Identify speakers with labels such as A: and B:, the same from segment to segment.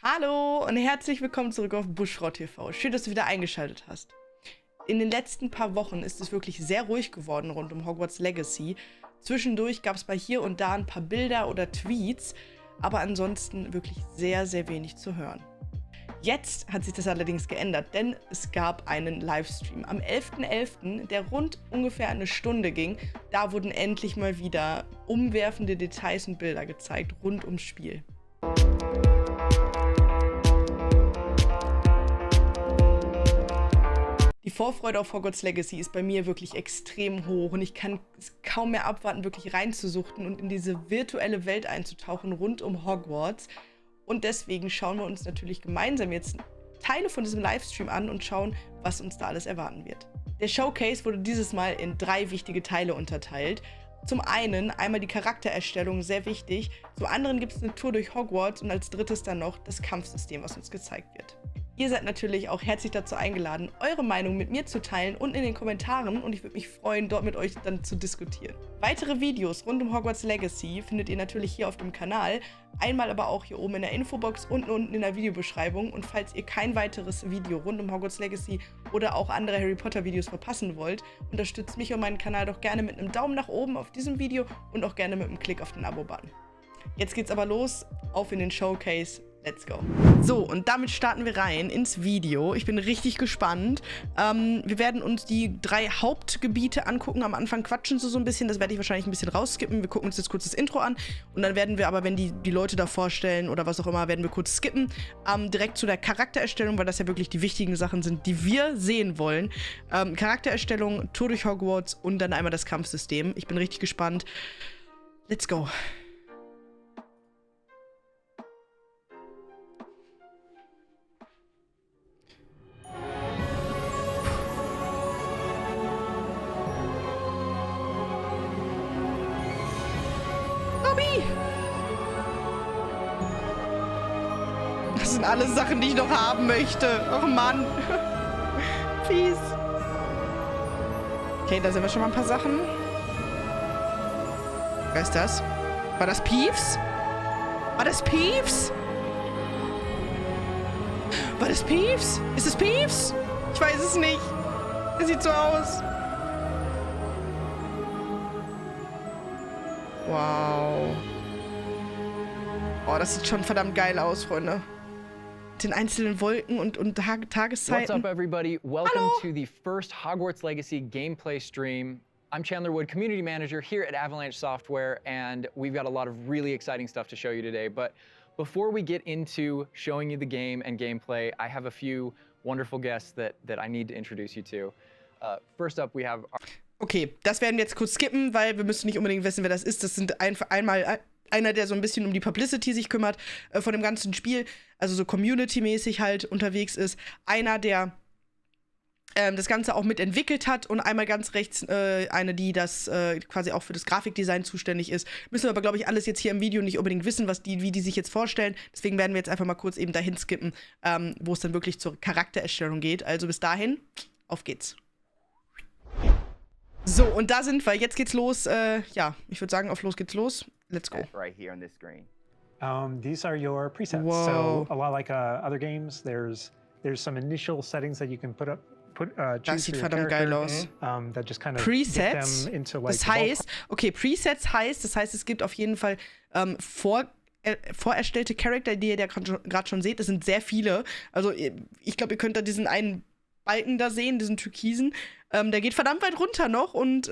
A: Hallo und herzlich willkommen zurück auf Buschfrau TV. Schön, dass du wieder eingeschaltet hast. In den letzten paar Wochen ist es wirklich sehr ruhig geworden rund um Hogwarts Legacy. Zwischendurch gab es mal hier und da ein paar Bilder oder Tweets, aber ansonsten wirklich sehr, sehr wenig zu hören. Jetzt hat sich das allerdings geändert, denn es gab einen Livestream am 11.11., der rund ungefähr eine Stunde ging. Da wurden endlich mal wieder umwerfende Details und Bilder gezeigt rund ums Spiel. Die Vorfreude auf Hogwarts Legacy ist bei mir wirklich extrem hoch und ich kann es kaum mehr abwarten, wirklich reinzusuchten und in diese virtuelle Welt einzutauchen rund um Hogwarts. Und deswegen schauen wir uns natürlich gemeinsam jetzt Teile von diesem Livestream an und schauen, was uns da alles erwarten wird. Der Showcase wurde dieses Mal in 3 wichtige Teile unterteilt. Zum einen einmal die Charaktererstellung, sehr wichtig. Zum anderen gibt es eine Tour durch Hogwarts und als drittes dann noch das Kampfsystem, was uns gezeigt wird. Ihr seid natürlich auch herzlich dazu eingeladen, eure Meinung mit mir zu teilen unten in den Kommentaren und ich würde mich freuen, dort mit euch dann zu diskutieren. Weitere Videos rund um Hogwarts Legacy findet ihr natürlich hier auf dem Kanal, einmal aber auch hier oben in der Infobox und unten in der Videobeschreibung. Und falls ihr kein weiteres Video rund um Hogwarts Legacy oder auch andere Harry Potter Videos verpassen wollt, unterstützt mich und meinen Kanal doch gerne mit einem Daumen nach oben auf diesem Video und auch gerne mit einem Klick auf den Abo-Button. Jetzt geht's aber los, auf in den Showcase. Let's go. So, und damit starten wir rein ins Video. Ich bin richtig gespannt. Wir werden uns die 3 Hauptgebiete angucken. Am Anfang quatschen sie so ein bisschen. Das werde ich wahrscheinlich ein bisschen rausskippen. Wir gucken uns jetzt kurz das Intro an. Und dann werden wir aber, wenn die Leute da vorstellen oder was auch immer, werden wir kurz skippen. Direkt zu der Charaktererstellung, weil das ja wirklich die wichtigen Sachen sind, die wir sehen wollen. Charaktererstellung, Tour durch Hogwarts und dann einmal das Kampfsystem. Ich bin richtig gespannt. Let's go. Das sind alles Sachen, die ich noch haben möchte. Oh Mann. Fies. Okay, da sind wir schon mal ein paar Sachen. Wer ist das? War das Peeves? War das Peeves? War das Peeves? Ist es Peeves? Ich weiß es nicht. Er sieht so aus. Wow. Oh, das sieht schon verdammt geil aus, Freunde. Mit den einzelnen Wolken und Tageszeiten.
B: What's up, everybody? Welcome to the first Hogwarts Legacy gameplay stream. I'm Chandler Wood, Community Manager here at Avalanche Software, and we've got a lot of really exciting stuff to show you today. But before we get into showing you the game and gameplay, I have a few wonderful guests that I need to introduce you to. First up, we have...
A: Okay, das werden wir jetzt kurz skippen, weil wir müssen nicht unbedingt wissen, wer das ist. Das sind einmal einer, der so ein bisschen um die Publicity sich kümmert von dem ganzen Spiel, also so Community-mäßig halt unterwegs ist. Einer, der das Ganze auch mitentwickelt hat und einmal ganz rechts eine, die das quasi auch für das Grafikdesign zuständig ist. Müssen wir aber, glaube ich, alles jetzt hier im Video nicht unbedingt wissen, wie die sich jetzt vorstellen. Deswegen werden wir jetzt einfach mal kurz eben dahin skippen, wo es dann wirklich zur Charaktererstellung geht. Also bis dahin, auf geht's. So, und da sind wir. Jetzt geht's los. Ja, ich würde sagen, auf los geht's los. Let's go.
C: Right here on this screen.
D: These are your presets.
A: Whoa.
D: So a lot like other games, there's some initial settings that you can choose
A: Das sieht
D: for your
A: verdammt geil
D: character,
A: aus.
D: that just kind of
A: Presets?
D: get them into, like,
A: Das heißt, okay, Presets heißt, es gibt auf jeden Fall vorerstellte Charakter, die ihr ja gerade schon seht. Das sind sehr viele. Also ich glaube, ihr könnt da diesen einen Balken da sehen, diesen türkisen. Der geht verdammt weit runter noch und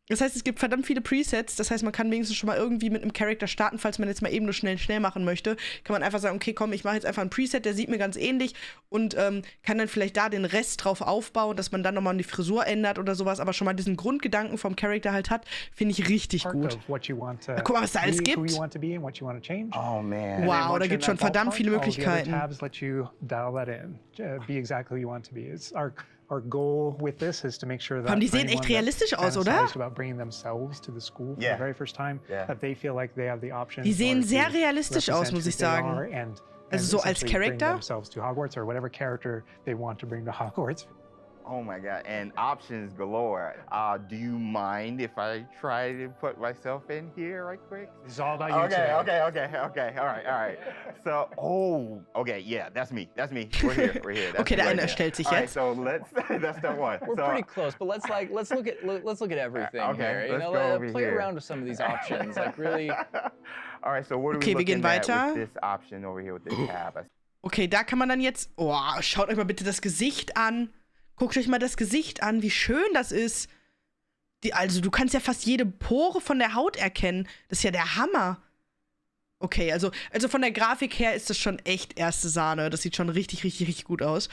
A: das heißt, es gibt verdammt viele Presets. Das heißt, man kann wenigstens schon mal irgendwie mit einem Charakter starten, falls man jetzt mal eben nur schnell machen möchte. Kann man einfach sagen, okay, komm, ich mache jetzt einfach ein Preset, der sieht mir ganz ähnlich und kann dann vielleicht da den Rest drauf aufbauen, dass man dann nochmal die Frisur ändert oder sowas, aber schon mal diesen Grundgedanken vom Charakter halt hat, finde ich richtig gut. Guck mal, was da alles gibt.
C: Oh man.
A: Wow, da gibt es schon verdammt viele Möglichkeiten.
D: Our goal with this is to make sure that
A: die sehen echt realistisch aus, oder? Die sehen sehr realistisch aus, muss ich sagen. Also so als Charakter.
C: Oh my God, and options galore. Do you mind if I try to put myself in here right quick?
D: This is all about you today.
C: Okay. All right. So, okay, yeah, that's me. We're here. That's
A: Okay,
C: me
A: der eine
C: right
A: stellt sich
C: there.
A: jetzt.
C: All right, so that's step one.
B: We're pretty close, but let's look at everything
C: Okay,
B: here. You
C: let's
B: know,
C: go over
B: play
C: here.
B: around with some of these options, like really.
C: All right, so what are
A: Okay,
C: we
A: wir gehen
C: looking at
A: weiter.
C: with this option over here with the tab?
A: Okay, da kann man dann jetzt. Oh, schaut euch mal bitte das Gesicht an. Guckt euch mal das Gesicht an, wie schön das ist. Also, du kannst ja fast jede Pore von der Haut erkennen. Das ist ja der Hammer. Okay, also von der Grafik her ist das schon echt erste Sahne. Das sieht schon richtig gut aus.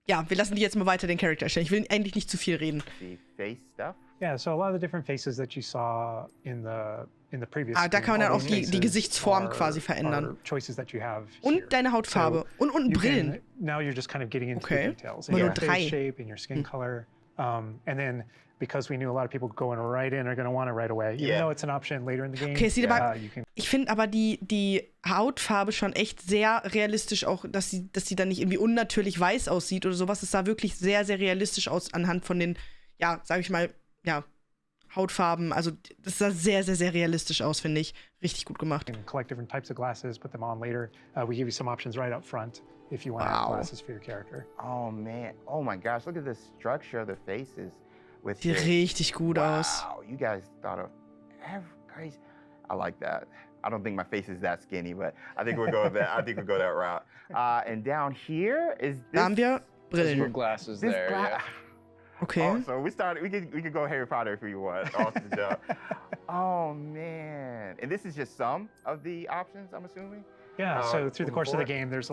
A: Ja, wir lassen die jetzt mal weiter den Charakter erstellen. Ich will eigentlich nicht zu viel reden.
C: The face stuff.
D: Yeah, so a lot of the different faces that you saw in the previous.
A: Da kann man dann
D: all
A: auch
D: those
A: die
D: faces
A: Gesichtsform
D: are-
A: quasi verändern.
D: are choices that you have
A: Und
D: here.
A: deine Hautfarbe.
D: So
A: und
D: you
A: Brillen.
D: can- now you're just kind of getting into
A: Okay.
D: the details.
A: Aber
D: in
A: nur
D: your face
A: 3.
D: shape, in your skin color. And then because we knew a lot of people going right in are going to want it right away, even
C: Yeah.
D: though it's an option later in the game.
A: Okay, es sieht aber,
D: you can
A: ich finde aber die Hautfarbe schon echt sehr realistisch auch, dass sie dann nicht irgendwie unnatürlich weiß aussieht oder sowas. Es sah wirklich sehr realistisch aus anhand von den, ja, sag ich mal, ja, Hautfarben. Also das sah sehr realistisch aus, finde ich. Richtig gut gemacht.
D: collect different types of glasses, put them on later. We give you some options right up front if you want to have
A: Wow.
D: glasses for your character.
C: Oh man. Oh my gosh. Look at the structure of the faces. With
A: Sieht
C: this.
A: richtig gut aus.
C: Wow. You guys thought of every crazy. I like that. I don't think my face is that skinny, but I think we'll go with that. I think we'll go that route. And down here is this.
A: Da haben wir
B: Your
A: Brillen.
B: glasses
C: This
B: there.
C: gla-
B: Yeah.
A: Okay.
C: Oh, so we could go Harry Potter if we want. Off the jump. Oh man. And this is just some of the options, I'm assuming?
D: Yeah, so through the
C: moving
D: course of the
C: forward?
D: game, there's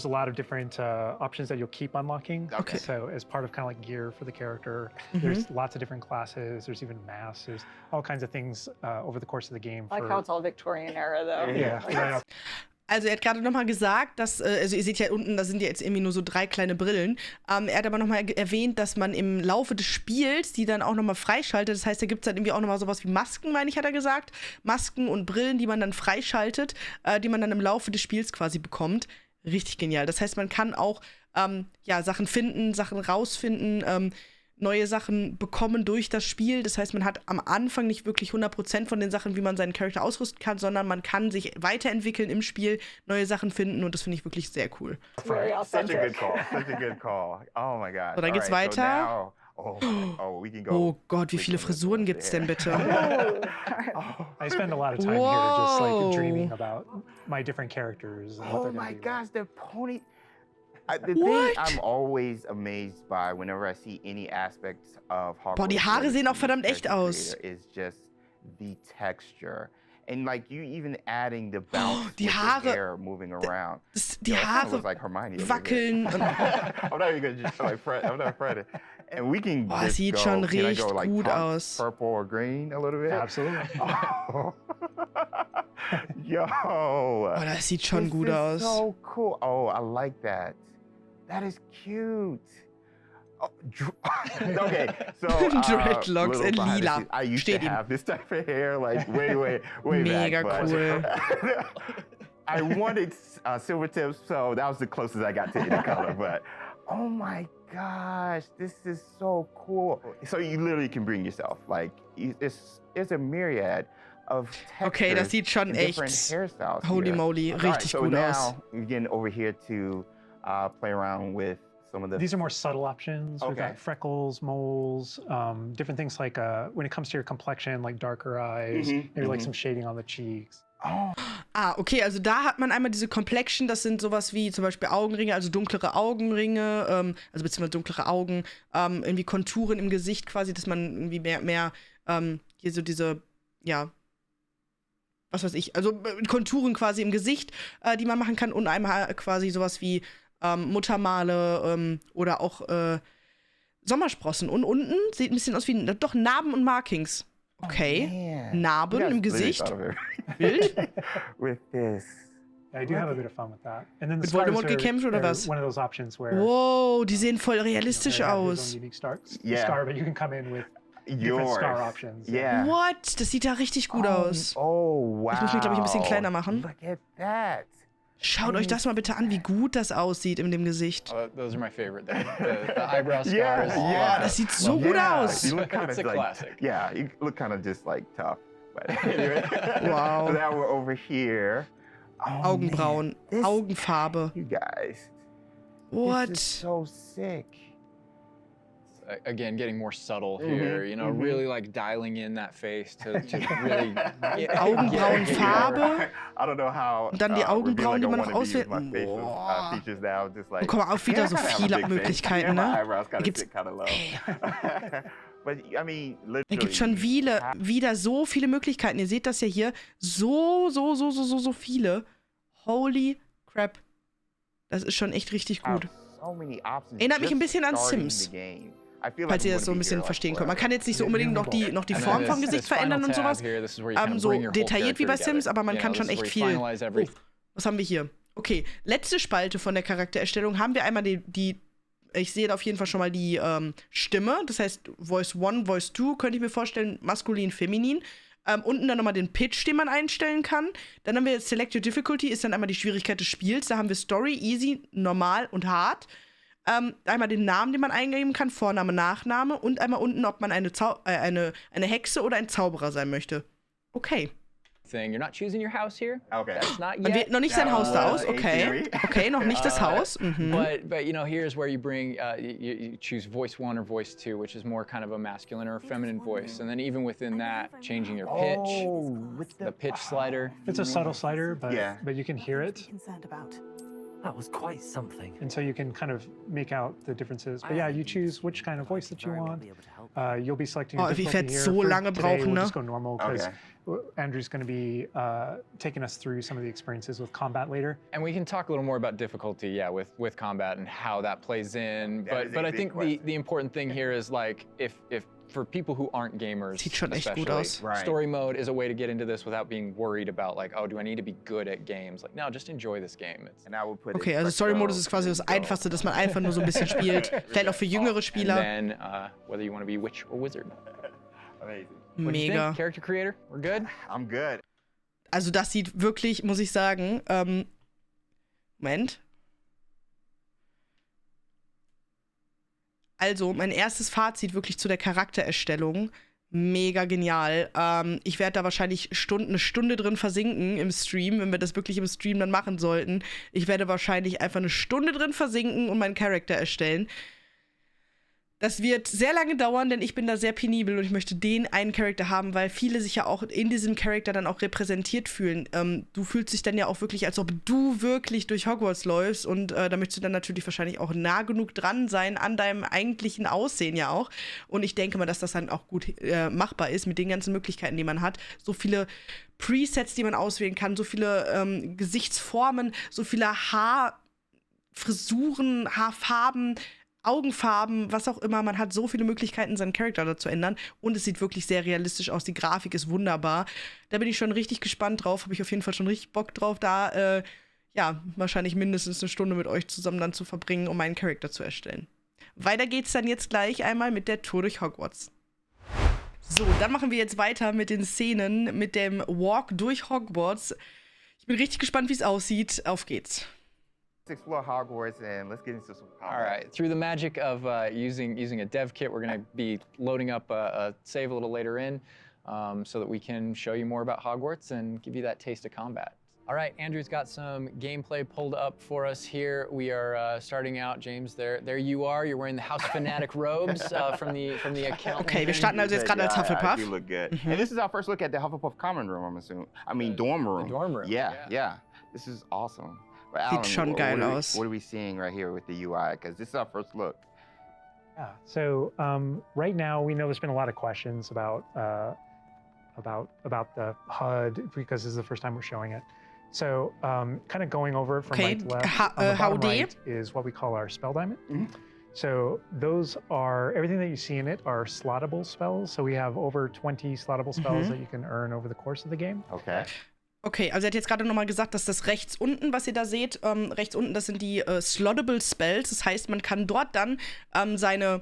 D: a lot of different options that you'll keep unlocking.
C: Okay.
D: So as part of kind of like gear for the character,
A: Mhm.
D: there's lots of different classes. There's even masks. There's all kinds of things over the course of the game.
E: I like how it's all Victorian era, though.
D: Yeah, right off
A: Also er hat gerade noch mal gesagt, dass, also ihr seht ja unten, da sind ja jetzt irgendwie nur so 3 kleine Brillen. Er hat aber noch mal erwähnt, dass man im Laufe des Spiels die dann auch noch mal freischaltet. Das heißt, da gibt es dann irgendwie auch noch mal sowas wie Masken, meine ich, hat er gesagt. Masken und Brillen, die man dann freischaltet, die man dann im Laufe des Spiels quasi bekommt. Richtig genial. Das heißt, man kann auch ja, Sachen finden, Sachen rausfinden, neue Sachen bekommen durch das Spiel. Das heißt, man hat am Anfang nicht wirklich 100% von den Sachen, wie man seinen Charakter ausrüsten kann, sondern man kann sich weiterentwickeln im Spiel, neue Sachen finden und das finde ich wirklich sehr cool.
E: Very
C: Such a good
E: authentic.
C: call. Such a good call. Oh my gosh.
A: So, dann geht's
C: Alright, so
A: weiter.
C: now- we can go.
A: Oh Gott, wie
C: we
A: viele
C: can go
A: Frisuren
C: over
A: gibt's
C: there.
A: denn bitte?
C: Oh,
D: I spend a lot of time here just
A: Whoa.
D: like dreaming about my different characters. And what
C: oh
D: they're
C: my
D: gonna be
C: gosh, the pony. The
A: What?
C: thing I'm always amazed by whenever I see any aspects of Hogwarts
A: Boah, die Haare sehen auch
C: Legacy
A: verdammt echt
C: character
A: aus.
C: creator is just the texture. And like you even adding the bounce
A: die
C: with
A: Haare-
C: the hair moving around.
A: Die
C: Yo, it kinda
A: Haare
C: looks like Hermione over
A: wackeln. Und,
C: here. I'm not even gonna like fret. I'm not fretting. And we can
A: boah,
C: just
A: sieht
C: go,
A: schon
C: can I
A: richtig
C: go like
A: gut
C: pump
A: aus.
C: purple or green a little bit?
D: be. Absolutely.
C: Oh. Yo.
A: Boah, das sieht schon
C: This
A: gut
C: is
A: aus.
C: So cool. Oh, I like that. That is cute. Oh, okay, so
A: Dreadlocks
C: little
A: in
C: behind the
A: lila.
C: scenes. I used
A: Steht
C: to
A: ihm.
C: have this type of hair like way
A: Mega
C: back. but
A: cool.
C: I wanted silver tips, so that was the closest I got to any color. But oh my gosh, this is so cool. So you literally can bring yourself. Like it's a myriad of textures.
A: Okay, das sieht schon
C: and
A: echt
C: different hairstyles
A: holy
C: here.
A: moly,
C: All right,
A: richtig
C: so
A: gut
C: now
A: aus.
C: we're getting over here to play around with some of the.
D: These are more subtle options. We've
C: Okay.
D: got freckles, moles, different things like when it comes to your complexion, like darker eyes,
C: Mhm,
D: maybe like
C: mhm.
D: some shading on the cheeks.
C: Oh,
A: Okay, also da hat man einmal diese Complexion, das sind sowas wie zum Beispiel Augenringe, also dunklere Augenringe, also beziehungsweise dunklere Augen, irgendwie Konturen im Gesicht quasi, dass man irgendwie mehr hier so diese, ja, was weiß ich, also Konturen quasi im Gesicht, die man machen kann und einmal quasi sowas wie Muttermale oder auch Sommersprossen. Und unten sieht ein bisschen aus wie, doch, Narben und Markings. Okay,
C: man.
A: Narben
C: You guys
A: im
C: really
A: Gesicht.
C: thought of it.
A: Wild.
C: With this.
D: Yeah, I do have a bit of fun with that. And then the
A: Mit
D: scars
A: Voldemort gekämpft oder
D: are
A: was?
D: one of those options where
A: Wow, die sehen voll realistisch
D: they have their own
A: aus.
D: unique
C: Yeah.
D: scar, but you can come in with different
C: Yours.
D: scar options.
C: Yeah.
A: What? Das sieht da richtig gut aus.
C: Oh, wow.
A: Ich muss mich, glaube ich, ein bisschen kleiner machen.
C: Look at that.
A: Schaut euch das mal bitte an, wie gut das aussieht in dem Gesicht.
B: Oh, those are my favorite. The eyebrow scars.
C: Yeah.
A: Das sieht so gut aus.
C: You look kind
B: It's
C: of
B: a
C: like,
B: classic.
C: yeah, you look kind of just like tough. But anyway.
A: Wow.
C: So now we're over here. Oh,
A: Augenbrauen,
C: man, this-
A: Augenfarbe.
C: You guys.
A: What?
C: This is so sick.
B: Again, getting more subtle here, you know, really like dialing in that face to really
A: Augenbrauenfarbe.
C: I don't know how.
A: Und dann die Augenbrauen, die man noch
C: auswählt.
A: auswählt. Boah.
C: Features now, just like.
A: Oh, guck mal, auch wieder so viele Möglichkeiten, ne? Da gibt's,
C: But I mean,
A: da gibt's schon wieder so viele Möglichkeiten. Ihr seht das ja hier. So viele. Holy crap. Das ist schon echt richtig gut. Erinnert mich ein bisschen an Sims. Falls ihr das so ein bisschen verstehen könnt. Man kann jetzt nicht so unbedingt noch die Form vom Gesicht verändern und sowas. So detailliert wie bei Sims, aber man kann schon echt viel. Oh, was haben wir hier? Okay, letzte Spalte von der Charaktererstellung haben wir einmal ich sehe da auf jeden Fall schon mal die Stimme. Das heißt, Voice 1, Voice 2, könnte ich mir vorstellen, maskulin, feminin. Unten dann nochmal den Pitch, den man einstellen kann. Dann haben wir Select Your Difficulty, ist dann einmal die Schwierigkeit des Spiels. Da haben wir Story, Easy, Normal und Hard. Einmal den Namen, den man eingeben kann, Vorname, Nachname. Und einmal unten, ob man eine Hexe oder ein Zauberer sein möchte. Okay.
B: You're not choosing your house here.
C: Okay.
B: That's not
A: Man
B: yet.
A: wählt noch nicht sein Haus da aus. Okay. Okay, noch nicht das Haus.
B: But you know, here's where you bring you choose voice 1 or voice 2, which is more kind of a masculine or a feminine voice, and then even within that, changing your pitch, the pitch slider.
D: It's a subtle slider, but you can hear it.
F: That was quite something.
D: And so you can kind of make out the differences. But yeah, you choose which kind of voice that you want. You'll be selecting your difficulty here.
A: Ich werde so lange brauchen,
D: we'll
A: ne?
D: just go normal because Andrew's going to be taking us through some of the experiences with combat later.
B: And we can talk a little more about difficulty, with combat and how that plays in. But I think the important thing here is like if for people who aren't gamers,
A: sieht schon echt gut aus.
B: Story mode is a way to get into this without being worried about like, oh, do I need to be good at games? Like, no, just enjoy this game.
A: Okay, also Story-Modus ist quasi das Einfachste, dass man einfach nur so ein bisschen spielt. Vielleicht auch für jüngere Spieler.
B: And then whether you want to be witch or wizard.
C: Amazing.
A: Mega.
B: Character creator, we're good?
C: I'm good.
A: Also das sieht wirklich, muss ich sagen, Moment. Also, mein erstes Fazit wirklich zu der Charaktererstellung. Mega genial. Ich werde da wahrscheinlich eine Stunde drin versinken im Stream, wenn wir das wirklich im Stream dann machen sollten. Ich werde wahrscheinlich einfach eine Stunde drin versinken und meinen Charakter erstellen. Das wird sehr lange dauern, denn ich bin da sehr penibel und ich möchte den einen Charakter haben, weil viele sich ja auch in diesem Charakter dann auch repräsentiert fühlen. Du fühlst dich dann ja auch wirklich, als ob du wirklich durch Hogwarts läufst und da möchtest du dann natürlich wahrscheinlich auch nah genug dran sein an deinem eigentlichen Aussehen ja auch. Und ich denke mal, dass das dann auch gut machbar ist mit den ganzen Möglichkeiten, die man hat. So viele Presets, die man auswählen kann, so viele Gesichtsformen, so viele Haarfrisuren, Haarfarben, Augenfarben, was auch immer. Man hat so viele Möglichkeiten, seinen Charakter da zu ändern. Und es sieht wirklich sehr realistisch aus. Die Grafik ist wunderbar. Da bin ich schon richtig gespannt drauf. Habe ich auf jeden Fall schon richtig Bock drauf, da wahrscheinlich mindestens eine Stunde mit euch zusammen dann zu verbringen, um meinen Charakter zu erstellen. Weiter geht's dann jetzt gleich einmal mit der Tour durch Hogwarts. So, dann machen wir jetzt weiter mit den Szenen, mit dem Walk durch Hogwarts. Ich bin richtig gespannt, wie es aussieht. Auf geht's.
C: Explore Hogwarts and let's get into some combat.
B: All right, through the magic of using a dev kit, we're going to be loading up a save a little later in so that we can show you more about Hogwarts and give you that taste of combat. All right, Andrew's got some gameplay pulled up for us here. We are starting out, James, there you are. You're wearing the House Fanatic robes from the account.
A: Okay, wir starten also jetzt gerade als Hufflepuff.
C: You look good. And this is our first look at the Hufflepuff common room, I'm assuming. I mean, dorm room.
B: The dorm room.
C: Yeah. This is awesome. But
A: Sieht schon geil aus.
C: What are we seeing right here with the UI? Because this is our first look.
D: Yeah. So right now we know there's been a lot of questions about the HUD because this is the first time we're showing it. So kind of going over it from right to left. On the bottom right is what we call our spell diamond. So those are, everything that you see in it are slottable spells. So we have over 20 slottable spells that you can earn over the course of the game.
C: Okay.
A: Okay, also er hat jetzt gerade nochmal gesagt, dass das rechts unten, was ihr da seht, rechts unten, das sind die Slottable Spells. Das heißt, man kann dort dann seine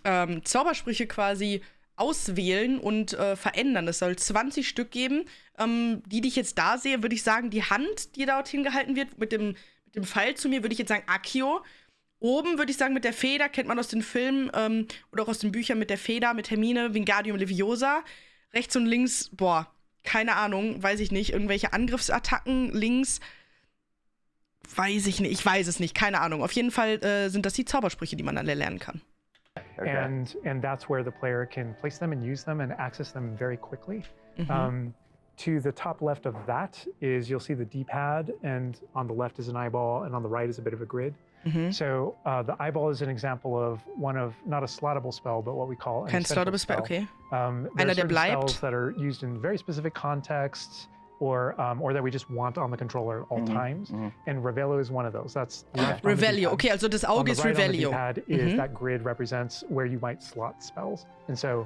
A: Zaubersprüche quasi auswählen und verändern. Es soll 20 Stück geben. Die ich jetzt da sehe, würde ich sagen, die Hand, die dorthin gehalten wird, mit dem Pfeil zu mir, würde ich jetzt sagen Accio. Oben würde ich sagen mit der Feder, kennt man aus den Filmen oder auch aus den Büchern mit der Feder, mit Hermine, Wingardium Leviosa. Rechts und links, keine Ahnung, weiß ich nicht. Irgendwelche Angriffsattacken links, weiß ich nicht. Ich weiß es nicht, keine Ahnung. Auf jeden Fall sind das die Zaubersprüche, die man alle lernen kann.
D: Okay. And that's where the player can place them and use them and access them very quickly. To the top left of that is you'll see the D-pad, and on the left is an eyeball, and on the right is a bit of a grid. So the eyeball is an example of one of, not a slottable spell, but what we call an essential spell.
A: Okay.
D: There are certain spells that are used in very specific contexts, or that we just want on the controller at all times. And Revelio is one of those. That's left
A: Revelio, okay, also das Auge ist Revelio.
D: On the right on the D-pad is that grid represents where you might slot spells. And so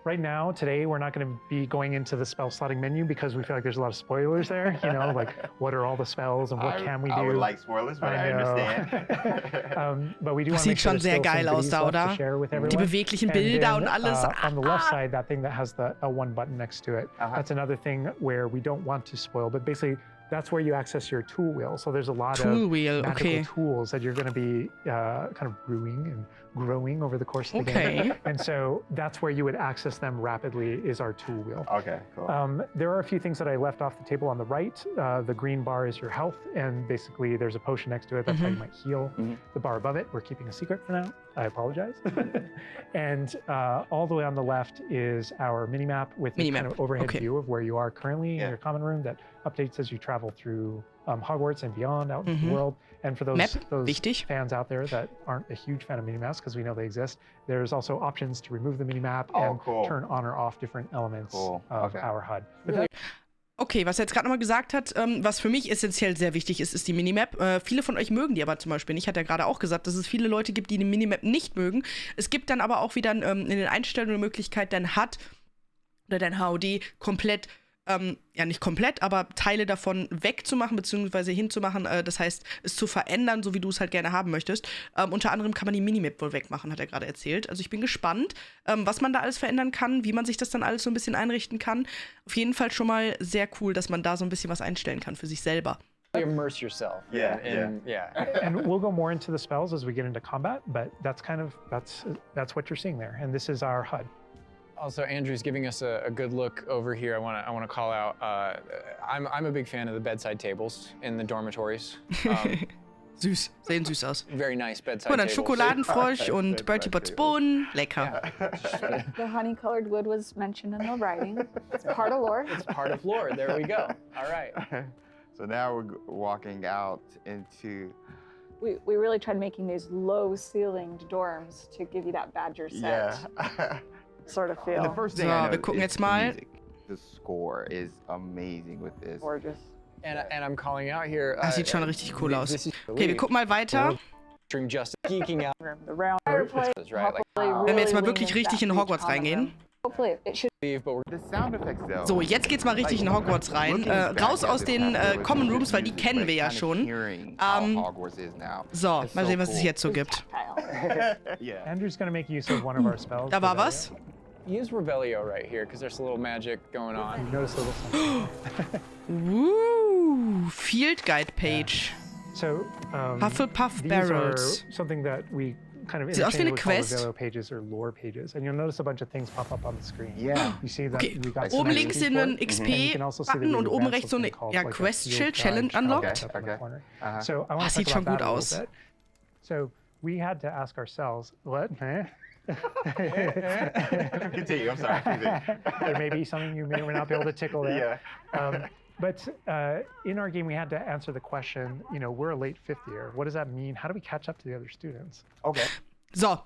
D: right now, today, we're not going to be going into the spell slotting menu because we feel like there's a lot of spoilers there. You know, like what are all the spells and what can we do?
C: I would like spoilers, but I understand.
D: But we do want to make sure
A: sieht schon sehr geil aus da, oder? Die beweglichen Bilder und alles.
D: On the left side, that thing that has the L1 button next to it, that's another thing where we don't want to spoil, but basically that's where you access your tool wheel. So there's a lot of magical tools that you're going to be kind of brewing and growing over the course of the game. And so that's where you would access them rapidly is our tool wheel.
C: Okay, cool.
D: There are a few things that I left off the table on the right. The green bar is your health, and basically there's a potion next to it. That's how you might heal. The bar above it, we're keeping a secret for now. I apologize. And all the way on the left is our mini-map with a kind of overhead view of where you are currently in your common room that updates as you travel through Hogwarts and beyond out into the world. And for those fans out there that aren't a huge fan of minimaps, because we know they exist, there's also options to remove the minimap and turn on or off different elements of our HUD.
A: Okay, was er jetzt gerade nochmal gesagt hat, was für mich essentiell sehr wichtig ist, ist die Minimap. Viele von euch mögen die aber zum Beispiel nicht. Hat er gerade auch gesagt, dass es viele Leute gibt, die die Minimap nicht mögen. Es gibt dann aber auch wieder in den Einstellungen eine Möglichkeit, dein HUD oder dein HUD komplett ja nicht komplett, aber Teile davon wegzumachen bzw. hinzumachen, das heißt, es zu verändern, so wie du es halt gerne haben möchtest. Unter anderem kann man die Minimap wohl wegmachen, hat er gerade erzählt. Also ich bin gespannt, was man da alles verändern kann, wie man sich das dann alles so ein bisschen einrichten kann. Auf jeden Fall schon mal sehr cool, dass man da so ein bisschen was einstellen kann für sich selber.
B: Immerse yourself. Yeah.
D: And we'll go more into the spells as we get into combat, but that's kind of, that's what you're seeing there. And this is our HUD.
B: Also, Andrew's giving us a good look over here. I want to call out. I'm a big fan of the bedside tables in the dormitories.
A: Süß, sehen süß aus.
B: Very nice bedside
A: Guck mal, dann
B: tables.
A: Schokoladenfrosch und Bertie Botts Bohnen. Lecker.
E: The honey-colored wood was mentioned in the writing. It's part of lore.
B: It's part of lore. There we go. All right.
C: So now we're walking out into.
E: We really tried making these low-ceilinged dorms to give you that Badger set.
C: Yeah.
E: Sort of feel.
C: And the first thing I know
A: wir gucken jetzt mal.
C: The score is amazing with this.
E: Gorgeous.
B: And I'm calling out here.
A: Sieht schon richtig cool aus. Okay, wir gucken mal weiter.
B: Just geeking out.
E: The round fireplace.
A: Wenn wir jetzt mal wirklich richtig in Hogwarts reingehen. So, jetzt geht's mal richtig in Hogwarts rein. Raus aus den Common Rooms, weil die kennen wir ja schon. So, mal sehen, was es jetzt so gibt.
D: Andrew's gonna make use of one of our spells.
A: Da war was.
B: Use Revelio right here, because there's a little magic going on.
D: You notice a
A: little Field Guide Page.
D: So,
A: Hufflepuff Barrels.
D: Something that we kind of
A: Sieht aus wie eine Quest.
D: Revelio pages or lore pages, and you'll notice a bunch of things pop up on the screen. Yeah. You see that we got
A: oben links sehen wir einen XP-Button und oben rechts so eine Quest-Schild, Challenge unlocked.
D: So I want to
A: sieht schon gut aus.
D: So we had to ask ourselves, what?
C: Continue, I'm sorry.
D: There may be something you may or may not be able to tickle there. Yeah. But in our game, we had to answer the question, you know, we're a late fifth year. What does that mean? How do we catch up to the other students?
C: Okay.
A: So,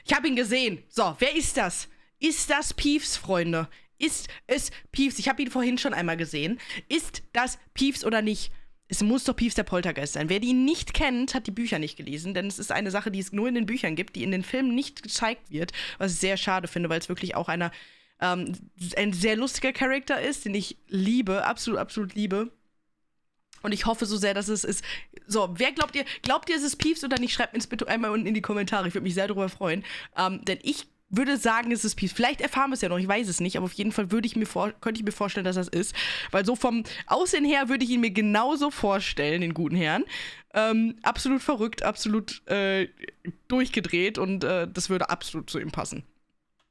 A: ich habe ihn gesehen. So, wer ist das? Ist das Peeves, Freunde? Ist es Peeves? Ich habe ihn vorhin schon einmal gesehen. Ist das Peeves oder nicht? Es muss doch Peeves der Poltergeist sein. Wer ihn nicht kennt, hat die Bücher nicht gelesen, denn es ist eine Sache, die es nur in den Büchern gibt, die in den Filmen nicht gezeigt wird, was ich sehr schade finde, weil es wirklich auch ein sehr lustiger Charakter ist, den ich liebe, absolut liebe. Und ich hoffe so sehr, dass es ist. So, wer glaubt ihr, es ist Peeves oder nicht? Schreibt mir es bitte einmal unten in die Kommentare. Ich würde mich sehr darüber freuen. Denn ich würde sagen, es ist Peace. Vielleicht erfahren wir es ja noch, ich weiß es nicht, aber auf jeden Fall könnte ich mir vorstellen, dass das ist. Weil so vom Aussehen her würde ich ihn mir genauso vorstellen, den guten Herrn. Absolut verrückt, absolut durchgedreht und das würde absolut zu ihm passen.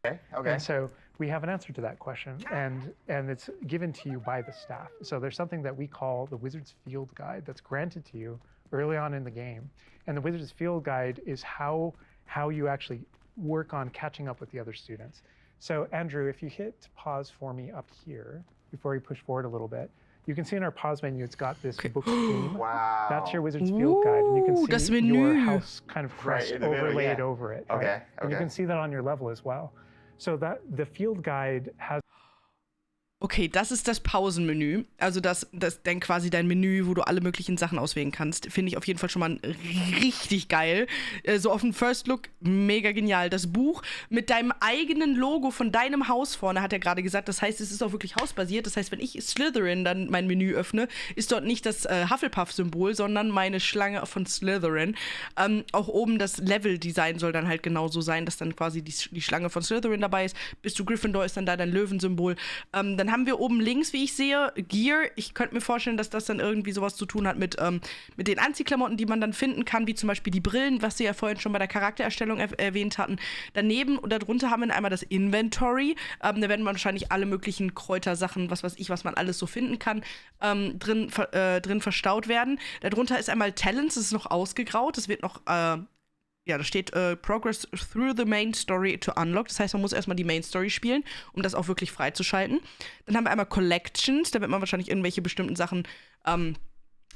C: Okay.
D: And so we have an answer to that question, and it's given to you by the staff. So there's something that we call the Wizard's Field Guide that's granted to you early on in the game. And the Wizard's Field Guide is how you actually work on catching up with the other students. So Andrew, if you hit pause for me up here, before you push forward a little bit, you can see in our pause menu, it's got this book theme.
C: Wow.
D: That's your Wizard's Field Guide, and you can see your house kind of crest
C: in the middle,
D: overlaid over it.
C: Okay,
D: Right? And you can see that on your level as well. So that the Field Guide has.
A: Okay, das ist das Pausenmenü. Also das dann quasi dein Menü, wo du alle möglichen Sachen auswählen kannst. Finde ich auf jeden Fall schon mal richtig geil. So auf den First Look, mega genial. Das Buch mit deinem eigenen Logo von deinem Haus vorne, hat er gerade gesagt. Das heißt, es ist auch wirklich hausbasiert. Das heißt, wenn ich Slytherin dann mein Menü öffne, ist dort nicht das Hufflepuff-Symbol, sondern meine Schlange von Slytherin. Auch oben das Level-Design soll dann halt genauso sein, dass dann quasi die Schlange von Slytherin dabei ist. Bist du Gryffindor, ist dann da dein Löwensymbol. Dann haben wir oben links, wie ich sehe, Gear. Ich könnte mir vorstellen, dass das dann irgendwie sowas zu tun hat mit den Anziehklamotten, die man dann finden kann, wie zum Beispiel die Brillen, was wir ja vorhin schon bei der Charaktererstellung erwähnt hatten. Daneben und darunter haben wir einmal das Inventory. Da werden wahrscheinlich alle möglichen Kräutersachen, was weiß ich, was man alles so finden kann, drin verstaut werden. Darunter ist einmal Talents, das ist noch ausgegraut. Das wird noch da steht Progress through the main story to unlock. Das heißt, man muss erstmal die Main Story spielen, um das auch wirklich freizuschalten. Dann haben wir einmal Collections, da wird man wahrscheinlich irgendwelche bestimmten Sachen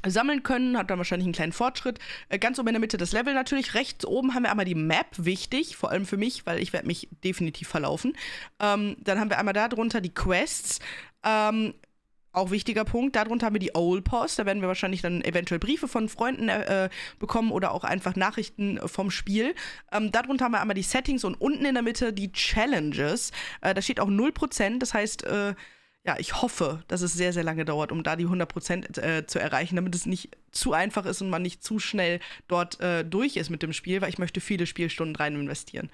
A: sammeln können, hat dann wahrscheinlich einen kleinen Fortschritt. Ganz oben in der Mitte das Level natürlich. Rechts oben haben wir einmal die Map, wichtig, vor allem für mich, weil ich werde mich definitiv verlaufen. Dann haben wir einmal da drunter die Quests, auch wichtiger Punkt. Darunter haben wir die Old Post. Da werden wir wahrscheinlich dann eventuell Briefe von Freunden bekommen oder auch einfach Nachrichten vom Spiel. Darunter haben wir einmal die Settings und unten in der Mitte die Challenges. Da steht auch 0%. Das heißt, ich hoffe, dass es sehr, sehr lange dauert, um da die 100% zu erreichen, damit es nicht zu einfach ist und man nicht zu schnell dort durch ist mit dem Spiel, weil ich möchte viele Spielstunden rein investieren.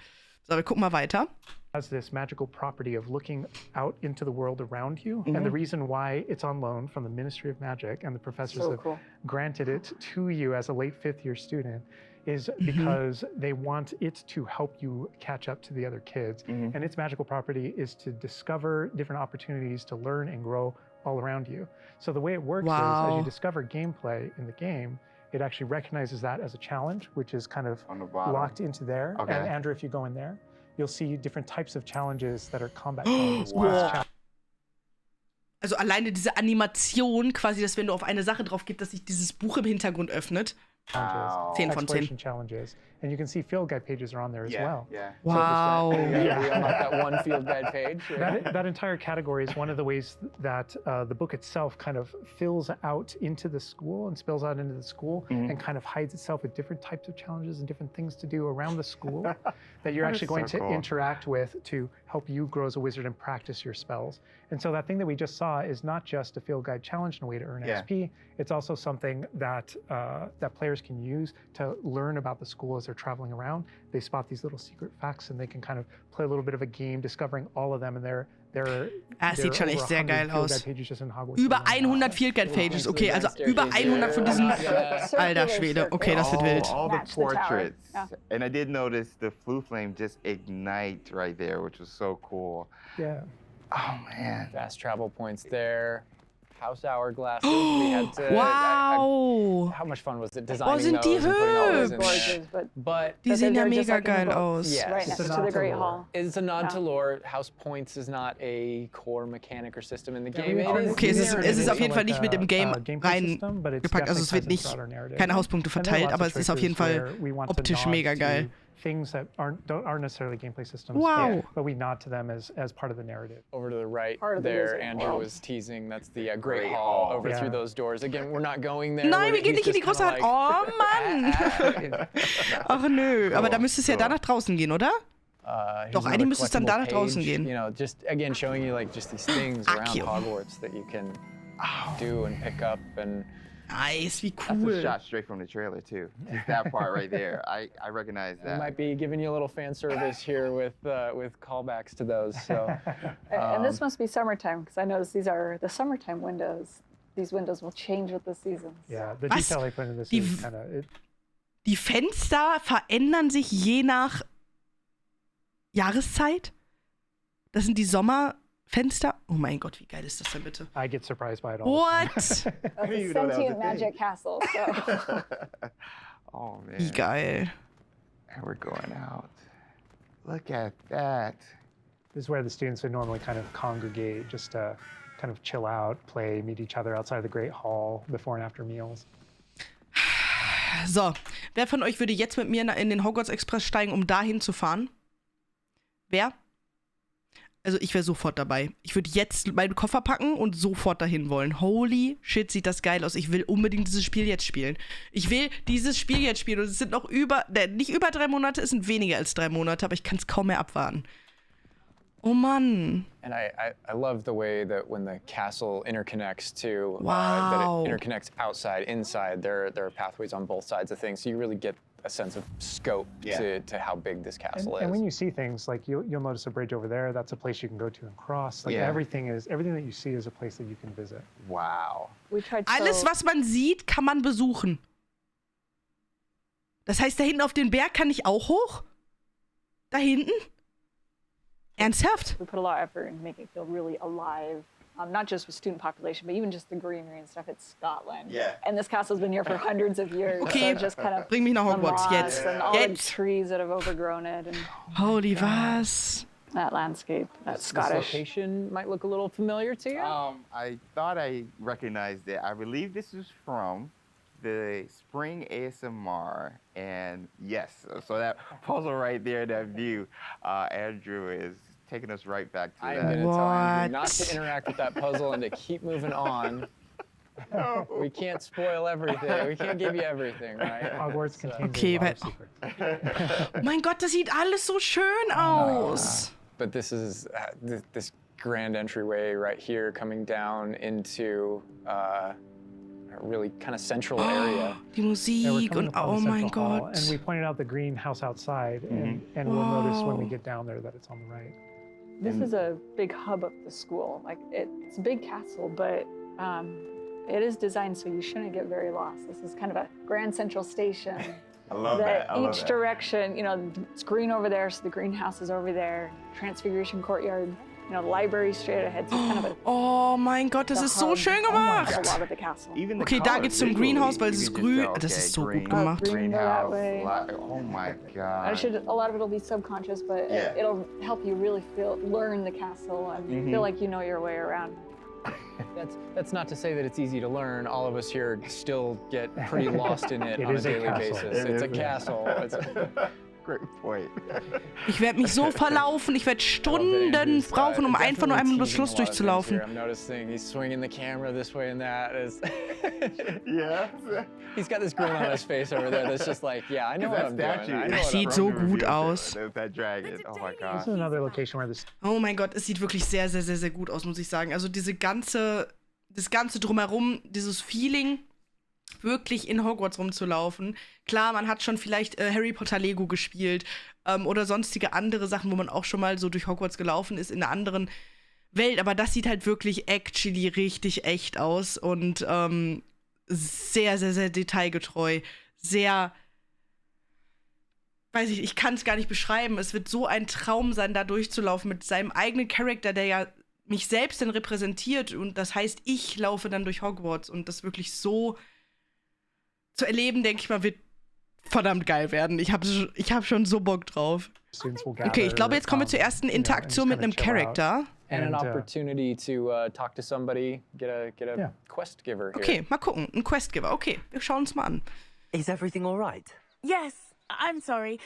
A: So, wir gucken mal weiter.
D: Has this magical property of looking out into the world around you. And the reason why it's on loan from the Ministry of Magic and the professors have granted it to you as a late fifth-year student is because they want it to help you catch up to the other kids. And its magical property is to discover different opportunities to learn and grow all around you. So the way it works is as you discover gameplay in the game, it actually recognizes that as a challenge, which is kind of locked into there.
C: Okay.
D: And Andrew, if you go in there, you'll see different types of challenges that are combat challenges.
A: Also alleine diese Animation, quasi, dass wenn du auf eine Sache drauf gehst, dass sich dieses Buch im Hintergrund öffnet. 10 von 10.
D: Challenges. And you can see field guide pages are on there as well.
C: Yeah.
A: Wow.
B: We unlock that one field guide page.
D: That entire category is one of the ways that the book itself kind of fills out into the school and spills out into the school and kind of hides itself with different types of challenges and different things to do around the school that you're actually going to interact with to help you grow as a wizard and practice your spells. And so that thing that we just saw is not just a field guide challenge and a way to earn XP. It's also something that that players can use to learn about the school as they're traveling around. They spot these little secret facts and they can kind of play a little bit of a game discovering all of them, and
A: es sieht schon echt sehr geil aus. Über 100 Field Guide Pages, okay, also über 100 von diesen. Alter Schwede, okay, das wird wild.
C: All the portraits. And I did notice the flue flame just ignite right there, which was so cool.
D: Yeah.
C: Oh man.
B: Fast travel points there. House hourglasses. We had to.
A: Wow.
B: How much fun was it designing
A: sind die
B: those and putting all those in
A: hübsch.
B: there? But
A: Die sehen ja mega
E: like
A: geil aus.
B: Yes.
E: Right next to the Great Hall.
B: It's a nod to lore. House points is not a core mechanic or system in the game.
A: Okay, es ist auf jeden Fall nicht mit dem Game reingepackt. Also es wird nicht keine Hauspunkte verteilt, aber es ist auf jeden Fall optisch mega geil.
D: Things that aren't necessarily gameplay systems, but we nod to them as part of the narrative.
B: Over to the right there, Andrew was teasing. That's the Great Hall over through those doors. Again, we're not going there.
A: Nein, wir gehen nicht in die große Halle. Oh Mann! Ach nö, aber da müsste es ja da nach draußen gehen, oder? Doch, eigentlich müsste es dann da nach draußen gehen.
B: You know, just again showing you like just these things around Hogwarts that you can do and pick up and
A: Nice, wie
C: That's a
A: cool.
C: shot straight from the trailer too. Just that part right there. I recognize
B: I
C: that.
B: might be giving you a little fan service here with callbacks to those. So,
E: And this must be summertime, because I noticed these are the summertime windows. These windows will change with the seasons.
D: Yeah, the
A: Was?
D: detail they put in this
A: Die
D: is kind of.
A: Die Fenster verändern sich je nach Jahreszeit? Das sind die Sommerfenster? Oh mein Gott, wie geil ist das denn bitte?
D: I get surprised by it all.
A: What?
E: That's
C: didn't
E: a
C: even know that was a
E: sentient
C: thing.
E: magic castle. So.
C: Oh man.
A: Wie geil.
C: And we're going out. Look at that.
D: This is where the students would normally kind of congregate, just to kind of chill out, play, meet each other outside the Great Hall before and after meals.
A: So, wer von euch würde jetzt mit mir in den Hogwarts Express steigen, um dahin zu fahren? Wer? Also ich wäre sofort dabei. Ich würde jetzt meinen Koffer packen und sofort dahin wollen. Holy shit, sieht das geil aus. Ich will unbedingt dieses Spiel jetzt spielen. Ich will dieses Spiel jetzt spielen. Und es sind noch nicht über 3 Monate, es sind weniger als 3 Monate, aber ich kann es kaum mehr abwarten. Oh Mann.
B: and I love the way that when the castle interconnects to
A: Wow.
B: that it interconnects outside, inside. There are pathways on both sides of things, so you really get a sense of scope
C: Yeah.
B: to how big this castle
D: And when
B: is.
D: you see things like you'll notice a bridge over there. That's a place you can go to and cross. Like
C: Yeah.
D: everything that you see is a place that you can visit.
C: Wow.
E: We tried
A: Alles,
E: so
A: was man sieht, kann man besuchen. Das heißt, da hinten auf den Berg kann ich auch hoch? Da hinten? Ernsthaft?
E: we put a lot of effort in making it feel really alive. Not just with student population, but even just the greenery and stuff. It's Scotland.
C: Yeah.
E: And this castle's been here for hundreds of years.
A: Okay.
E: So just kind of
A: Bring mich nach
E: the
A: Hogwarts,
E: moss
A: jetzt.
E: And all the
A: Jetzt.
E: trees that have overgrown it and
A: Holy was?
E: that landscape, that
B: This
E: Scottish.
B: location might look a little familiar to you.
C: I thought I recognized it. I believe this is from the spring ASMR, and yes, so that puzzle right there, that view, Andrew is taking us right back to
B: I'm
C: that.
B: going to tell Andrew not
A: What?
B: to interact with that puzzle and to keep moving on. We can't spoil everything. We can't give you everything, right?
D: Hogwarts contains
A: Okay,
D: a lot
A: but-
D: of secrets.
A: Oh mein Gott, das sieht alles so schön aus.
B: But this is this grand entryway right here coming down into a really kind of central area.
A: Die
D: Yeah, we're
A: Musik
D: coming
A: und
D: upon
A: oh
D: the
A: mein
D: central hall,
A: Gott.
D: And we pointed out the greenhouse outside, and we'll notice when we get down there that it's on the right.
E: This is a big hub of the school. Like it's a big castle, but it is designed so you shouldn't get very lost. This is kind of a grand central station.
C: I love that. I love
E: Each
C: that.
E: direction, it's green over there, so the greenhouse is over there. Transfiguration courtyard, the library straight ahead. So it's kind of a
A: Oh mein Gott, das
E: the
A: ist so
E: hub
A: schön
E: of a
A: gemacht.
E: lot of the castle.
C: Even the
A: Okay, da
C: colors
A: geht's zum
C: visually,
A: Greenhouse, weil es
C: you
A: ist
C: can
A: grün.
C: tell,
A: Das
C: okay,
A: ist so gut
C: green,
A: gemacht.
E: Green go that way.
C: Oh my
E: I
C: god.
E: should. A lot of it'll be subconscious, but
C: Yeah.
E: it'll help you really learn the castle and feel like you know your way around.
B: That's not to say that it's easy to learn. All of us here still get pretty lost in it
D: It
B: on a
D: is a
B: daily
D: castle.
B: basis.
C: It
B: It's a
C: is a-
B: castle.
C: Great point.
A: Ich werde mich so verlaufen. Ich werde Stunden brauchen, um einfach nur einmal das Schloss durchzulaufen.
B: I'm noticing he's swinging the camera this way and that.
C: Yeah.
B: He's got this grin on his face over there that's just like, yeah, I know what I'm doing. I know
A: Das
B: what
A: sieht
B: I'm
A: so
C: From the
A: gut
C: reveal
A: aus.
C: trailer, that dragon. Oh my
D: This
C: god.
D: is another location where this
A: Oh mein Gott, es sieht wirklich sehr, sehr, sehr, sehr gut aus, muss ich sagen. Also das ganze Drumherum, dieses Feeling, wirklich in Hogwarts rumzulaufen. Klar, man hat schon vielleicht Harry Potter Lego gespielt oder sonstige andere Sachen, wo man auch schon mal so durch Hogwarts gelaufen ist in einer anderen Welt. Aber das sieht halt wirklich actually richtig echt aus und sehr, sehr, sehr detailgetreu. Sehr, weiß ich kann es gar nicht beschreiben. Es wird so ein Traum sein, da durchzulaufen mit seinem eigenen Charakter, der ja mich selbst dann repräsentiert. Und das heißt, ich laufe dann durch Hogwarts. Und das wirklich so zu erleben, denke ich mal, wird verdammt geil werden. Ich hab schon so Bock drauf.
D: students will gather.
A: Okay, ich glaube, jetzt kommen wir zur ersten Interaktion mit einem Charakter.
B: And an
D: And,
B: opportunity to talk to somebody, get a
D: Yeah.
B: quest giver here.
A: Okay, mal gucken. Ein Questgiver. Okay, wir schauen uns mal an.
F: Is everything all right?
G: Yes, I'm sorry.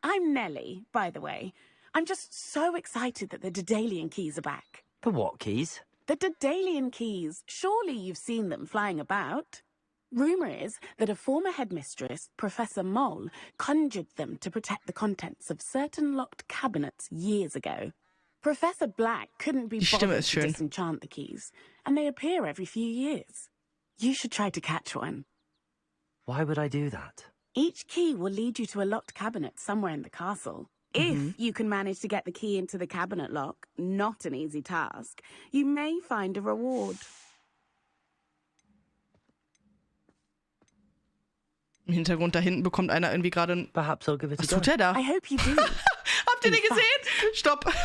G: I'm Nellie, by the way. I'm just so excited that the Daedalian keys are back.
F: The what keys?
G: The Daedalian keys. Surely you've seen them flying about. Rumour is that a former headmistress, Professor Mole, conjured them to protect the contents of certain locked cabinets years ago. Professor Black couldn't be
A: Die Stimme
G: bothered
A: ist
G: to
A: schön.
G: disenchant the keys, and they appear every few years. You should try to catch one.
F: Why would I do that?
G: Each key will lead you to a locked cabinet somewhere in the castle. If you can manage to get the key into the cabinet lock, not an easy task, you may find a reward.
A: Im Hintergrund da hinten bekommt einer irgendwie gerade ein...
F: Perhaps I'll give it a
A: Was
F: go.
A: tut der da?
G: I hope you do.
A: Habt ihr den gesehen? Stopp. Habt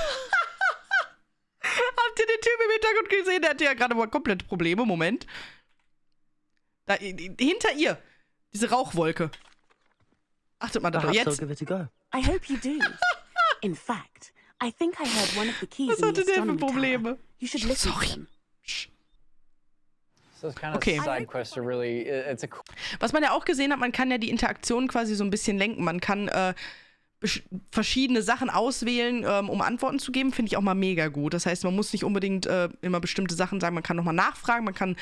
A: ihr den Typ im Hintergrund gesehen? Der hatte ja gerade mal komplett Probleme. Moment. Da, hinter ihr. Diese Rauchwolke. Achtet mal da drauf.
F: Perhaps I'll
A: Jetzt.
F: give it a go.
G: I hope you do. In fact, I think I heard one of the keys
A: Was
G: in the
A: hatte der für
G: astronomy tower.
A: Probleme?
G: You should listen to them.
B: So those kind of
A: Okay.
B: side quests are really, it's a
A: Was man ja auch gesehen hat, man kann ja die Interaktion quasi so ein bisschen lenken. Man kann verschiedene Sachen auswählen, um Antworten zu geben, finde ich auch mal mega gut. Das heißt, man muss nicht unbedingt immer bestimmte Sachen sagen, man kann nochmal nachfragen, man kann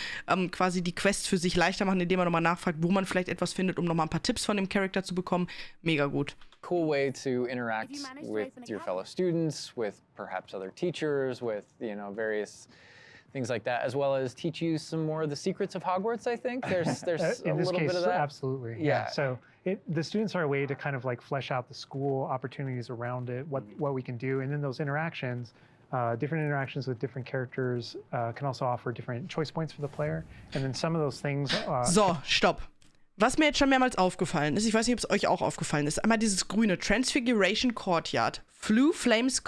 A: quasi die Quest für sich leichter machen, indem man nochmal nachfragt, wo man vielleicht etwas findet, um nochmal ein paar Tipps von dem Charakter zu bekommen. Mega gut.
B: cool way to interact with your fellow students, with perhaps other teachers, with, you know, various things like that, as well as teach you some more of the secrets of Hogwarts, I think. There's a
D: in this
B: little
D: case,
B: bit of that.
D: absolutely.
B: Yeah.
D: So the students are a way to kind of like flesh out the school opportunities around it, what we can do, and then those interactions, different interactions with different characters can also offer different choice points for the player, and then some of those things.
A: So, stopp. Was mir jetzt schon mehrmals aufgefallen ist, ich weiß nicht, ob es euch auch aufgefallen ist, einmal dieses grüne Transfiguration Courtyard, Flue Flames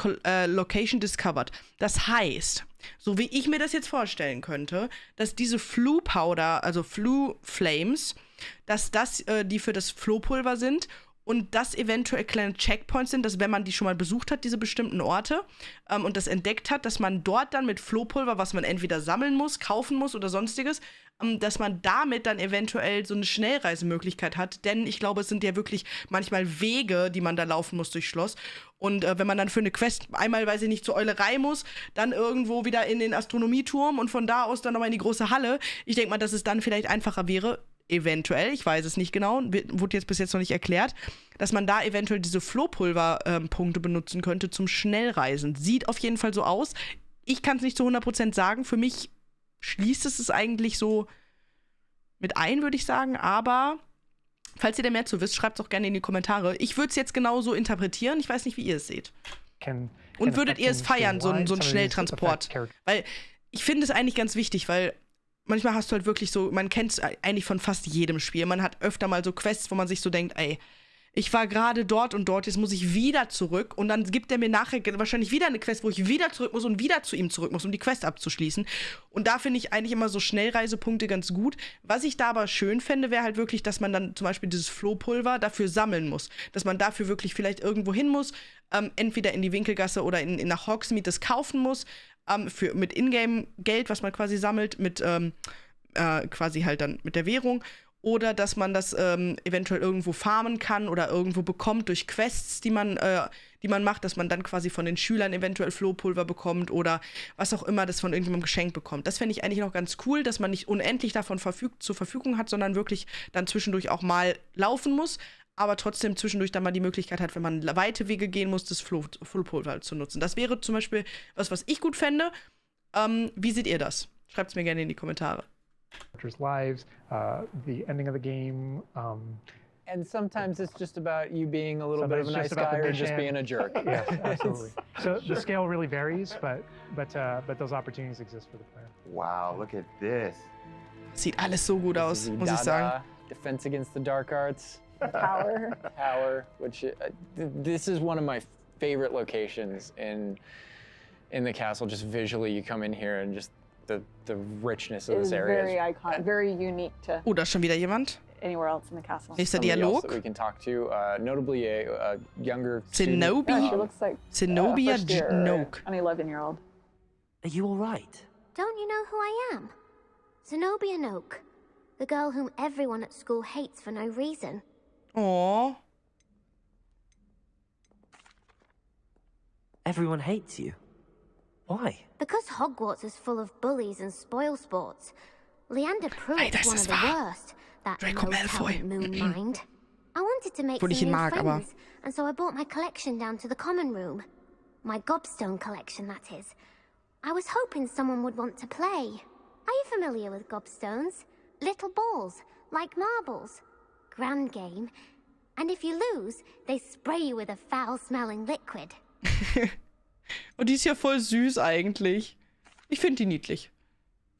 A: Location Discovered. Das heißt, so wie ich mir das jetzt vorstellen könnte, dass diese Flue Powder, also Flue Flames, dass das die für das Flohpulver sind und das eventuell kleine Checkpoints sind, dass wenn man die schon mal besucht hat, diese bestimmten Orte, und das entdeckt hat, dass man dort dann mit Flohpulver, was man entweder sammeln muss, kaufen muss oder sonstiges, dass man damit dann eventuell so eine Schnellreisemöglichkeit hat. Denn ich glaube, es sind ja wirklich manchmal Wege, die man da laufen muss durchs Schloss. Und wenn man dann für eine Quest einmal, weiß ich nicht, zur Eulerei muss, dann irgendwo wieder in den Astronomieturm und von da aus dann nochmal in die große Halle. Ich denke mal, dass es dann vielleicht einfacher wäre, eventuell, ich weiß es nicht genau, wurde jetzt bis jetzt noch nicht erklärt, dass man da eventuell diese Flohpulver-Punkte benutzen könnte zum Schnellreisen. Sieht auf jeden Fall so aus. Ich kann es nicht zu 100% sagen. Für mich schließt es eigentlich so mit ein, würde ich sagen. Aber falls ihr da mehr zu wisst, schreibt es auch gerne in die Kommentare. Ich würde es jetzt genauso interpretieren. Ich weiß nicht, wie ihr es seht. Und würdet ihr es feiern, so ein Schnelltransport? Weil ich finde es eigentlich ganz wichtig, weil manchmal hast du halt wirklich so, man kennt es eigentlich von fast jedem Spiel. Man hat öfter mal so Quests, wo man sich so denkt, ey, ich war gerade dort und dort, jetzt muss ich wieder zurück. Und dann gibt er mir nachher wahrscheinlich wieder eine Quest, wo ich wieder zurück muss und wieder zu ihm zurück muss, um die Quest abzuschließen. Und da finde ich eigentlich immer so Schnellreisepunkte ganz gut. Was ich da aber schön fände, wäre halt wirklich, dass man dann zum Beispiel dieses Flohpulver dafür sammeln muss. Dass man dafür wirklich vielleicht irgendwo hin muss, entweder in die Winkelgasse oder nach Hogsmeade das kaufen muss, mit Ingame-Geld, was man quasi sammelt, mit quasi halt dann mit der Währung. Oder dass man das eventuell irgendwo farmen kann oder irgendwo bekommt durch Quests, die man macht, dass man dann quasi von den Schülern eventuell Flohpulver bekommt oder was auch immer, das von irgendjemandem geschenkt bekommt. Das fände ich eigentlich noch ganz cool, dass man nicht unendlich davon zur Verfügung hat, sondern wirklich dann zwischendurch auch mal laufen muss, aber trotzdem zwischendurch dann mal die Möglichkeit hat, wenn man weite Wege gehen muss, das Flohpulver zu nutzen. Das wäre zum Beispiel was ich gut fände. Wie seht ihr das? Schreibt es mir gerne in die Kommentare.
D: Lives, the ending of the game.
B: And sometimes it's just about you being a little bit of a nice guy or just being a jerk.
D: Yes, absolutely. So the scale really varies, but those opportunities exist for the player.
C: Wow, look at this.
A: Sieht alles so gut aus, muss ich sagen.
B: Defense against the dark arts.
E: Power,
B: which this is one of my favorite locations in the castle. Just visually, you come in here and just the richness of this area.
E: Very iconic, very unique to
A: Da ist schon wieder jemand.
E: anywhere else in the castle.
A: Nächster Dialog.
B: That we can talk to, notably a younger
A: Zenobia.
E: Yeah, she looks like
A: Zenobia
E: first year,
A: Noke.
E: an 11-year-old.
F: Are you all right?
H: Don't you know who I am? Zenobia Noke, the girl whom everyone at school hates for no reason.
A: Oh.
F: Everyone hates you. Why?
H: Because Hogwarts is full of bullies and spoilsports. Leander Pruitt is one of the worst. That
A: Draco Malfoy.
H: moon mind. I wanted to make
A: Obwohl ich
H: some
A: ihn
H: new
A: mag, aber
H: friends, and so I brought my collection down to the common room. My gobstone collection, that is. I was hoping someone would want to play. Are you familiar with gobstones? Little balls, like marbles. Grand game. And if you lose, they spray you with a foul-smelling liquid.
A: Und die ist ja voll süß eigentlich. Ich finde die niedlich.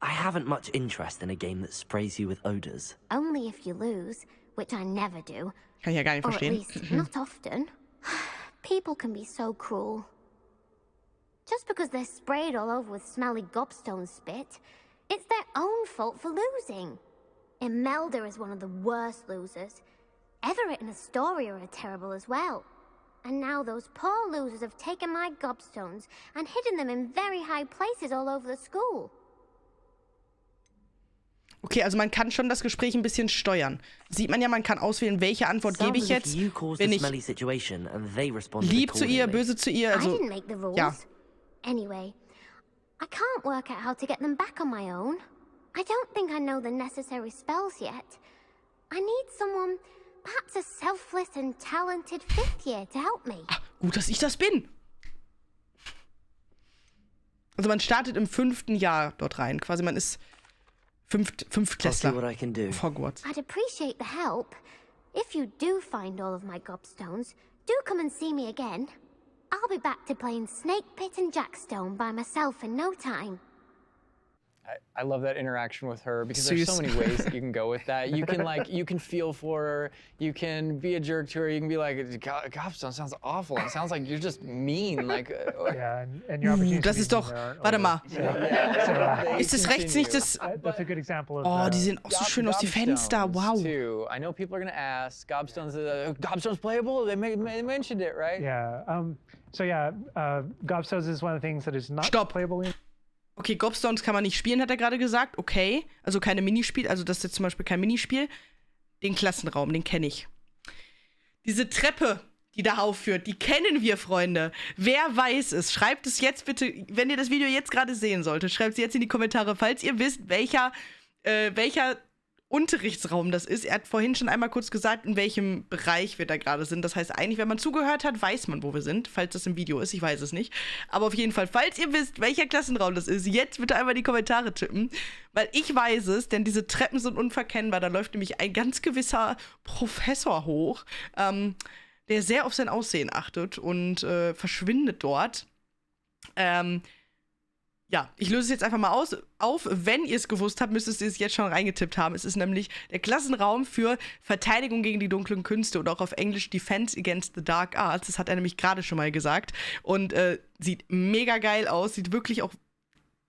F: I haven't much interest in a game that sprays you with odors.
H: Only if you lose, which I never do.
A: Kann ich ja gar nicht
H: Or at
A: verstehen.
H: least, not often. People can be so cruel. Just because they're sprayed all over with smelly gobstone spit, it's their own fault for losing. Imelda is one of the worst losers. Everett and Astoria are terrible as well. And now those poor losers have taken my gobstones and hidden them in very high places all over the school.
A: Okay, also man kann schon das Gespräch ein bisschen steuern. Sieht man ja, man kann auswählen, welche Antwort gebe ich jetzt. Bin ich lieb zu ihr, böse zu ihr, also,
H: I didn't make the rules.
A: ja.
H: Anyway, I can't work out how to get them back on my own. I don't think I know the necessary spells yet. I need someone, perhaps a selfless and talented fifth year to help me.
A: Ah, gut, dass ich das bin. Also man startet im 5. Jahr dort rein. Quasi man ist Fünftklässler auf Hogwarts.
H: I'd appreciate the help. If you do find all of my gobstones, do come and see me again. I'll be back to playing Snake Pit and Jackstone by myself in no time.
B: I love that interaction with her because there's so many ways that you can go with that. You can you can feel for her. You can be a jerk to her. You can be like, Gobstone sounds awful. It sounds like you're just mean. Like,
D: yeah, and your opportunity.
A: Das ist doch, warte mal. Ist das rechts nicht das?
D: That's a good example of.
A: Oh, die sehen auch so schön aus, die Fenster. Wow.
B: Too. I know people are gonna ask, Gobstone's playable? They mentioned it, right?
D: Yeah. So yeah, Gobstones is one of the things that is not playable in.
A: Okay, Gobstones kann man nicht spielen, hat er gerade gesagt. Okay, also keine Minispiel, also das ist jetzt zum Beispiel kein Minispiel. Den Klassenraum, den kenne ich. Diese Treppe, die da aufführt, die kennen wir, Freunde. Wer weiß es? Schreibt es jetzt bitte, wenn ihr das Video jetzt gerade sehen solltet, schreibt es jetzt in die Kommentare, falls ihr wisst, welcher Unterrichtsraum das ist. Er hat vorhin schon einmal kurz gesagt, in welchem Bereich wir da gerade sind. Das heißt, eigentlich, wenn man zugehört hat, weiß man, wo wir sind. Falls das im Video ist, ich weiß es nicht. Aber auf jeden Fall, falls ihr wisst, welcher Klassenraum das ist, jetzt bitte einmal die Kommentare tippen. Weil ich weiß es, denn diese Treppen sind unverkennbar. Da läuft nämlich ein ganz gewisser Professor hoch, der sehr auf sein Aussehen achtet und verschwindet dort. Ja, ich löse es jetzt einfach mal auf. Wenn ihr es gewusst habt, müsstet ihr es jetzt schon reingetippt haben. Es ist nämlich der Klassenraum für Verteidigung gegen die dunklen Künste oder auch auf Englisch Defense Against the Dark Arts. Das hat er nämlich gerade schon mal gesagt. Und sieht mega geil aus. Sieht wirklich auch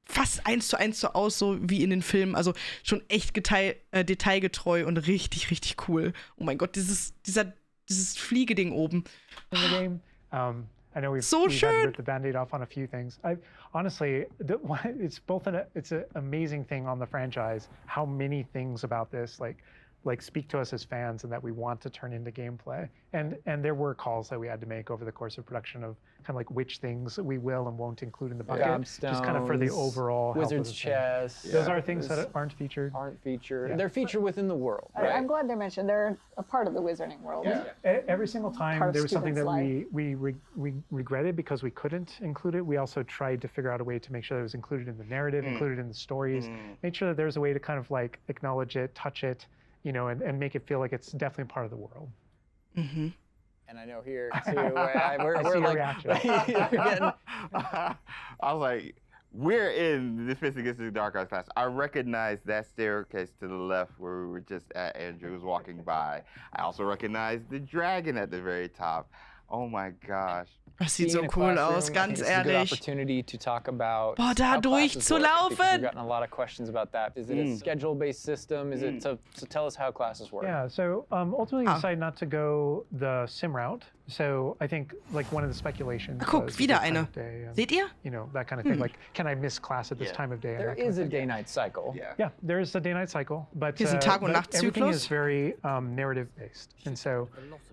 A: fast 1:1 so aus, so wie in den Filmen. Also schon echt detailgetreu und richtig, richtig cool. Oh mein Gott, dieses Fliegeding oben.
D: I know we've had to rip the Band-Aid off on a few things. Honestly, it's an amazing thing on the franchise how many things about this like speak to us as fans and that we want to turn into gameplay. And there were calls that we had to make over the course of production of kind of like which things we will and won't include in the bucket, just kind of for the overall
B: Wizard's chest.
D: Those are things that aren't featured.
B: Yeah. They're featured within the world. Right?
E: I'm glad they're mentioned. They're a part of the wizarding world.
D: Yeah. Every single time there was something that we regretted because we couldn't include it. We also tried to figure out a way to make sure that it was included in the narrative, included in the stories, make sure that there's a way to kind of like acknowledge it, touch it, you know, and make it feel like it's definitely part of the world.
A: Mm-hmm.
B: And I know here too, we're like,
C: I was like, we're in the Defense Against the Dark Arts class. I recognize that staircase to the left where we were just at. Andrew was walking by. I also recognize the dragon at the very top. Oh my gosh.
A: Das sieht so cool aus, ganz ehrlich. Boah, da durchzulaufen!
B: We've gotten a lot of questions about that. Is it a schedule-based system? Is it to tell us how classes work?
D: Yeah, so ultimately we decided not to go the sim route. So I think like one of the speculations.
A: Guck, wieder eine. Seht ihr?
D: You know, that kind of thing. Like, can I miss class at this time of day?
B: There is a day-night cycle.
D: Yeah, there is a day-night cycle, but
A: everything
D: is very narrative-based, and so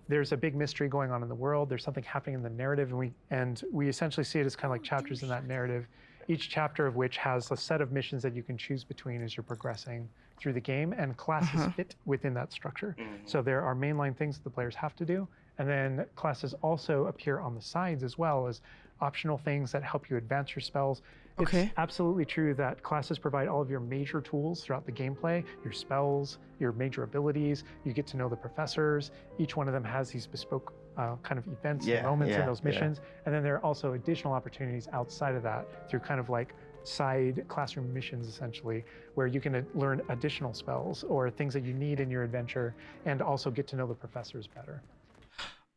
D: there's a big mystery going on in the world. There's something happening in the narrative, and we essentially see it as kind of like chapters in that narrative, each chapter of which has a set of missions that you can choose between as you're progressing through the game, and classes fit within that structure. So there are mainline things that the players have to do, and then classes also appear on the sides as well as optional things that help you advance your spells.
A: Okay.
D: It's absolutely true that classes provide all of your major tools throughout the gameplay, your spells, your major abilities. You get to know the professors. Each one of them has these bespoke kind of events and moments in those missions. And then there are also additional opportunities outside of that through kind of like side classroom missions, essentially, where you can learn additional spells or things that you need in your adventure and also get to know the professors better.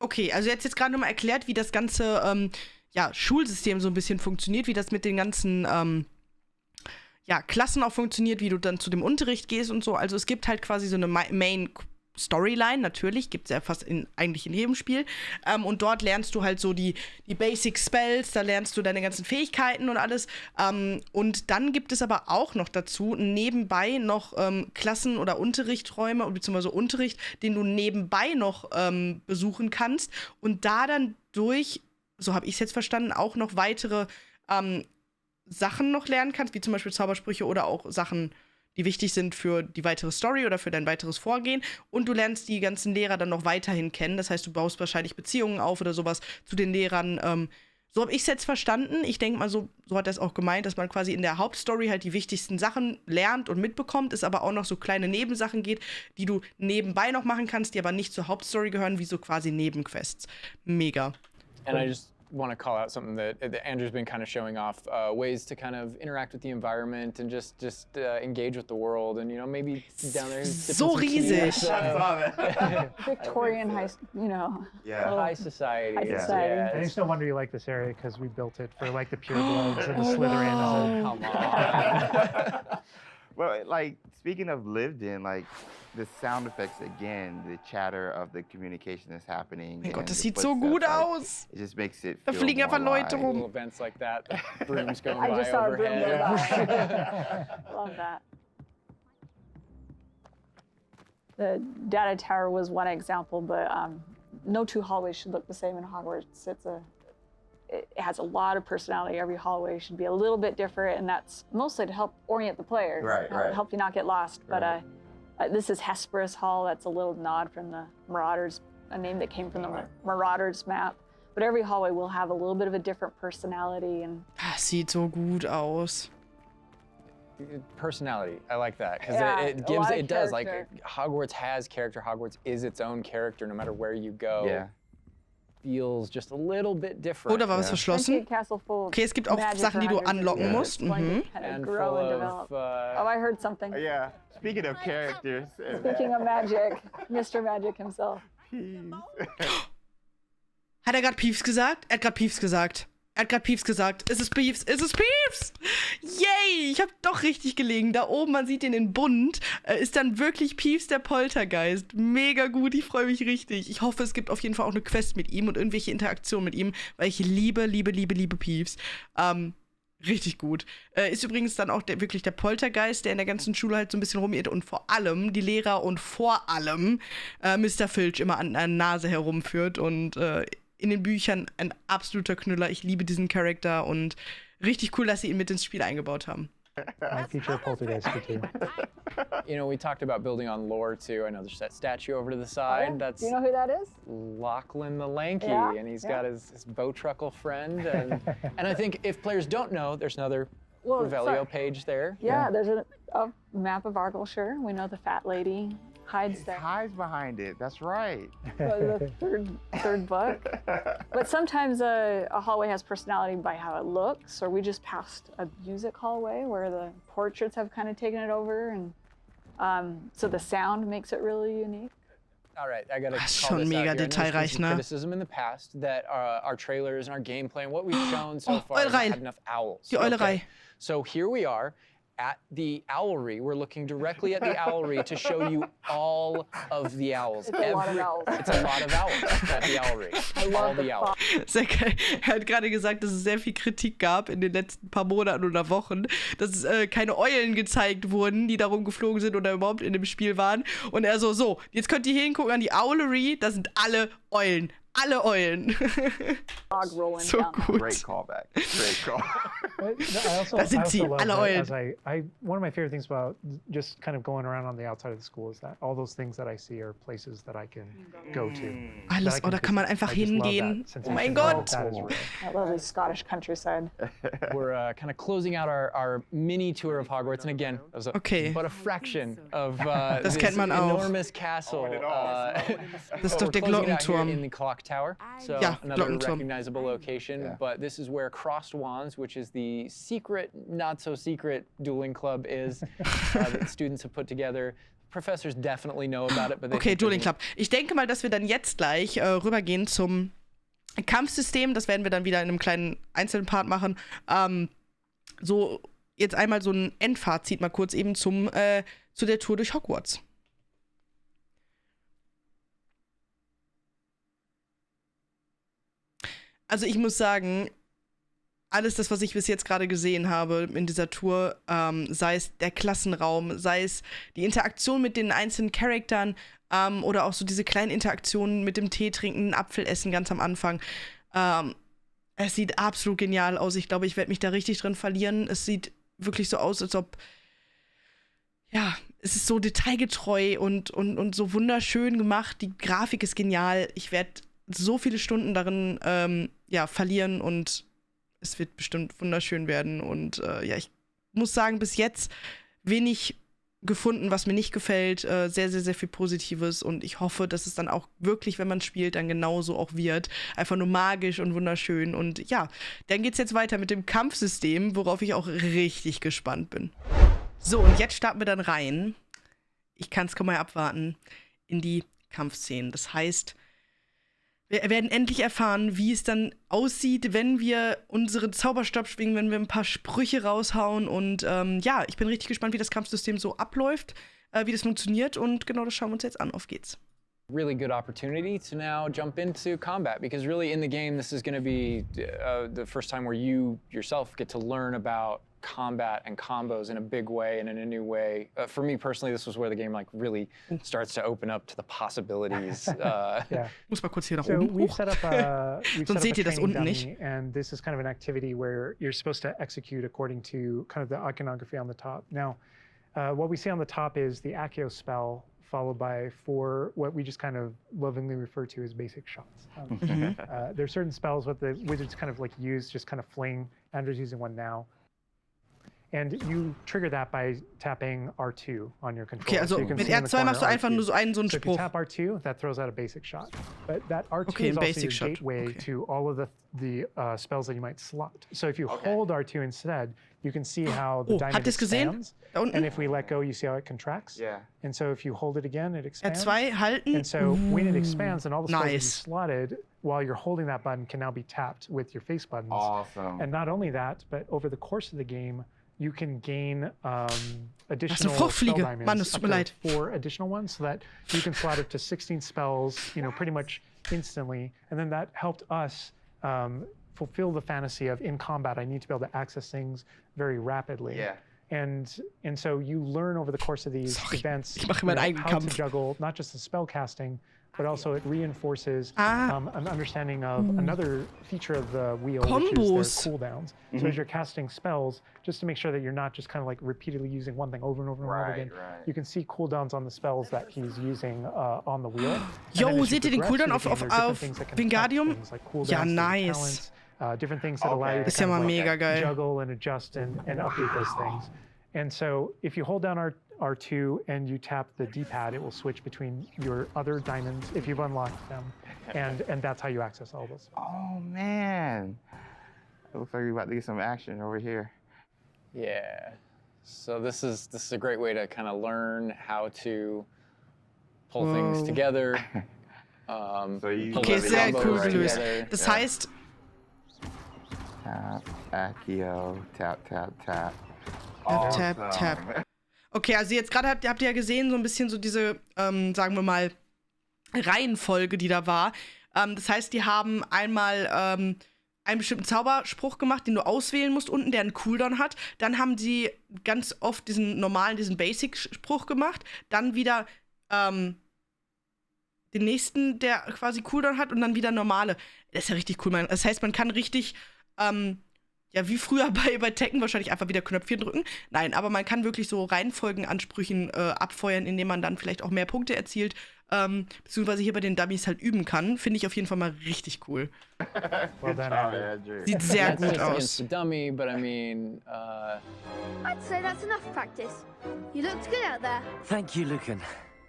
A: Okay, also jetzt gerade nochmal erklärt, wie das ganze Schulsystem so ein bisschen funktioniert, wie das mit den ganzen Klassen auch funktioniert, wie du dann zu dem Unterricht gehst und so. Also es gibt halt quasi so eine Main-Storyline, natürlich, gibt es ja fast eigentlich in jedem Spiel. Und dort lernst du halt so die Basic Spells, da lernst du deine ganzen Fähigkeiten und alles. Und dann gibt es aber auch noch dazu nebenbei noch Klassen- oder Unterrichtsräume, beziehungsweise Unterricht, den du nebenbei noch besuchen kannst. Und da dann durch, so habe ich es jetzt verstanden, auch noch weitere Sachen noch lernen kannst, wie zum Beispiel Zaubersprüche oder auch Sachen, die wichtig sind für die weitere Story oder für dein weiteres Vorgehen. Und du lernst die ganzen Lehrer dann noch weiterhin kennen. Das heißt, du baust wahrscheinlich Beziehungen auf oder sowas zu den Lehrern. So habe ich es jetzt verstanden. Ich denke mal, so hat er es auch gemeint, dass man quasi in der Hauptstory halt die wichtigsten Sachen lernt und mitbekommt, es aber auch noch so kleine Nebensachen geht, die du nebenbei noch machen kannst, die aber nicht zur Hauptstory gehören, wie so quasi Nebenquests. Mega.
B: And I just want to call out something that Andrew's been kind of showing off, ways to kind of interact with the environment and just engage with the world, and maybe down there.
A: So riesig.
E: Victorian high society.
B: High society.
E: Yeah.
D: And it's no wonder you like this area because we built it for like the purebloods and the Slytherins.
B: Come on.
C: Well, like, speaking of lived in, like, the sound effects again, the chatter of the communication that's happening.
A: Mein Gott, das sieht so gut aus.
C: It just makes it
A: Da
C: feel
A: fliegen einfach
C: more
A: Leute
C: alive.
A: rum.
B: Little events like that, the brooms going
E: I
B: by
E: just saw a broom
B: overhead.
E: go by. Love that. The data tower was one example, but no two hallways should look the same in Hogwarts. It has a lot of personality. Every hallway should be a little bit different, and that's mostly to help orient the player.
C: Right.
E: Help you not get lost.
C: Right.
E: But this is Hesperus Hall. That's a little nod from the Marauders, a name that came from the Marauders map. But every hallway will have a little bit of a different personality. And
A: Das sieht so gut aus.
B: Personality, I like that, because
E: Yeah,
B: it
E: a
B: gives,
E: lot of
B: it does, like,
E: character.
B: Hogwarts has character. Hogwarts is its own character no matter where you go.
C: Yeah.
B: Feels just a little bit different.
A: Oh, da war was verschlossen. Okay, es gibt auch Sachen, die du anlocken musst. Mhm.
B: And full of,
E: Oh, I heard something.
C: Yeah. Speaking of characters.
E: Speaking of magic, Mr. Magic himself.
A: Hat er gerade Peeves gesagt? Er hat gerade Peeves gesagt. Er hat gerade Peeves gesagt. Ist es Peeves? Ist es Peeves? Yay! Ich habe doch richtig gelegen. Da oben, man sieht ihn in bunt, ist dann wirklich Peeves der Poltergeist. Mega gut, ich freue mich richtig. Ich hoffe, es gibt auf jeden Fall auch eine Quest mit ihm und irgendwelche Interaktionen mit ihm, weil ich liebe Peeves. Richtig gut. Ist übrigens dann auch wirklich der Poltergeist, der in der ganzen Schule halt so ein bisschen rumirrt und vor allem die Lehrer und vor allem Mr. Filch immer an der Nase herumführt und in den Büchern ein absoluter Knüller. Ich liebe diesen Charakter und richtig cool, dass sie ihn mit ins Spiel eingebaut haben.
D: My future poltergeist too.
B: We talked about building on lore too. I know there's that statue over to the side.
E: Do you know who that is?
B: Lachlan the Lanky,
E: Yeah,
B: and he's got his Bowtruckle friend. And I think if players don't know, there's another Revelio page there.
E: Yeah, there's a map of Argyllshire. We know the fat lady hides there.
C: Hides behind it. That's right.
E: The third book. But sometimes a hallway has personality by how it looks, or we just passed a music hallway where the portraits have kind of taken it over, and so the sound makes it really unique.
B: All right, I gotta
A: Das ist
B: call
A: schon
B: this out
A: mega
B: here. I know there's been
A: detailreich,
B: some
A: ne?
B: criticism in the past that our trailers and our gameplay and what we've shown so far
A: Eulerei.
B: not had enough owls.
A: Die Eulerei.
B: So here we are at the owlery. We're looking directly at the owlery to show you all of the owls.
E: It's a lot of owls.
B: It's a lot of owls at the owlery. All the owls.
A: Sehr geil. Er hat gerade gesagt, dass es sehr viel Kritik gab in den letzten paar Monaten oder Wochen, dass keine Eulen gezeigt wurden, die da rumgeflogen sind oder überhaupt in dem Spiel waren. Und er so, jetzt könnt ihr hier hingucken an die Owlery, da sind alle Eulen. Alle Eulen. So gut.
C: Great callback. Great call.
A: Da sind sie, alle Eulen.
D: One of my favorite things about just kind of going around on the outside of the school is that all those things that I see are places that I can go to.
A: Alles, da kann man einfach hingehen. Oh mein Gott.
E: That lovely Scottish countryside.
B: We're kind of closing out our mini tour of Hogwarts, and again, that was but a fraction of
A: das kennt man auch.
B: Enormous castle.
A: Das ist doch der Glockenturm.
B: In the clock tower, so another recognizable location. But this is where Crossed Wands, which is the secret, not so secret dueling club is that students have put together. Professors definitely know about it, but
A: okay, Dueling Club. Ich denke mal, dass wir dann jetzt gleich rübergehen zum Kampfsystem. Das werden wir dann wieder in einem kleinen einzelnen Part machen. So, jetzt einmal so ein Endfazit mal kurz eben zu der Tour durch Hogwarts. Also ich muss sagen, alles das, was ich bis jetzt gerade gesehen habe in dieser Tour, sei es der Klassenraum, sei es die Interaktion mit den einzelnen Charakteren oder auch so diese kleinen Interaktionen mit dem Tee trinken, Apfel essen ganz am Anfang. Es sieht absolut genial aus. Ich glaube, ich werde mich da richtig drin verlieren. Es sieht wirklich so aus, als ob, ja, es ist so detailgetreu und so wunderschön gemacht. Die Grafik ist genial. Ich werde so viele Stunden darin verlieren und es wird bestimmt wunderschön werden. Und ich muss sagen, bis jetzt wenig gefunden, was mir nicht gefällt. Sehr, sehr, sehr viel Positives. Und ich hoffe, dass es dann auch wirklich, wenn man spielt, dann genauso auch wird. Einfach nur magisch und wunderschön. Und ja, dann geht's jetzt weiter mit dem Kampfsystem, worauf ich auch richtig gespannt bin. So, und jetzt starten wir dann rein. Ich kann es kaum mehr abwarten in die Kampfszenen. Das heißt, wir werden endlich erfahren, wie es dann aussieht, wenn wir unseren Zauberstab schwingen, wenn wir ein paar Sprüche raushauen. Und ich bin richtig gespannt, wie das Kampfsystem so abläuft, wie das funktioniert. Und genau das schauen wir uns jetzt an. Auf geht's.
B: Really good opportunity to now jump into combat, because really in the game this is going to be the first time where you yourself get to learn about combat and combos in a big way and in a new way. For me personally, this was where the game like really starts to open up to the possibilities.
A: Muss mal kurz hier nach
D: so
A: oben.
D: We've set up a
A: Sonst seht ihr das unten nicht.
D: And this is kind of an activity where you're supposed to execute according to kind of the iconography on the top. Now, what we see on the top is the Accio spell, followed by 4 what we just kind of lovingly refer to as basic shots. There's certain spells what the wizards kind of like use, just kind of fling. Andrew's using one now. And you trigger that by tapping R2 on your controller.
A: Okay, also
D: so
A: mit R2 machst du einfach nur so einen
D: So if you
A: Spruch.
D: tap R2, that throws out a basic shot. But that R2
A: Okay,
D: is
A: ein
D: also
A: basic
D: your
A: shot.
D: gateway
A: Okay.
D: to all of the spells that you might slot. So if you hold R2 instead, you can see how the diamond
A: habt ihr es gesehen?
D: expands.
A: Da unten?
D: And if we let go, you see how it contracts.
C: Yeah.
D: And so if you hold it again, it expands.
A: R2 halten.
D: And so when it expands, then all the spells that you
A: Nice.
D: slotted while you're holding that button can now be tapped with your face buttons.
C: Awesome.
D: And not only that, but over the course of the game, you can gain
A: Das ist eine
D: additional spell
A: Fruchtfliege.
D: diamonds.
A: Mann, es tut mir
D: up
A: leid.
D: to 4 additional ones, so that you can slot up to 16 spells, pretty much instantly. And then that helped us fulfill the fantasy of in combat, I need to be able to access things very rapidly.
C: Yeah.
D: And so you learn over the course of these events
A: ich mache meinen eigenen
D: how to
A: Kampf.
D: juggle not just the spell casting, but also it reinforces an understanding of another feature of the wheel, which is their cooldowns. So as you're casting spells, just to make sure that you're not just kind of like repeatedly using one thing over and over and over again, you can see cooldowns on the spells that he's using on the wheel.
A: Yo, seht ihr den Cooldown auf Wingardium? Ja, nice.
D: Different things that allow you to
A: Ist ja mal mega geil.
D: juggle and adjust and update those things. And so if you hold down R2 and you tap the D-pad, it will switch between your other diamonds if you've unlocked them. And that's how you access all those.
C: Oh, man. It looks like we're about to get some action over here.
B: Yeah. So this is a great way to kind of learn how to pull things together.
A: Okay, sehr cool gelöst. Das heißt,
C: Tap, Accio, tap, tap, tap.
A: Tap, tap. Okay, also jetzt gerade habt ihr ja gesehen, so ein bisschen so diese, sagen wir mal, Reihenfolge, die da war. Das heißt, die haben einmal einen bestimmten Zauberspruch gemacht, den du auswählen musst unten, der einen Cooldown hat. Dann haben sie ganz oft diesen Basic-Spruch gemacht. Dann wieder den nächsten, der quasi Cooldown hat und dann wieder normale. Das ist ja richtig cool. Das heißt, man kann richtig, ja, wie früher bei Tekken wahrscheinlich einfach wieder Knöpfchen drücken. Nein, aber man kann wirklich so Reihenfolgenansprüchen abfeuern, indem man dann vielleicht auch mehr Punkte erzielt, beziehungsweise hier bei den Dummies halt üben kann. Finde ich auf jeden Fall mal richtig cool.
C: Well done, Andrew.
A: Sieht sehr gut aus.
B: The dummy, but I mean,
H: I'd say that's enough practice. You looked good out there.
F: Thank you, Lucan.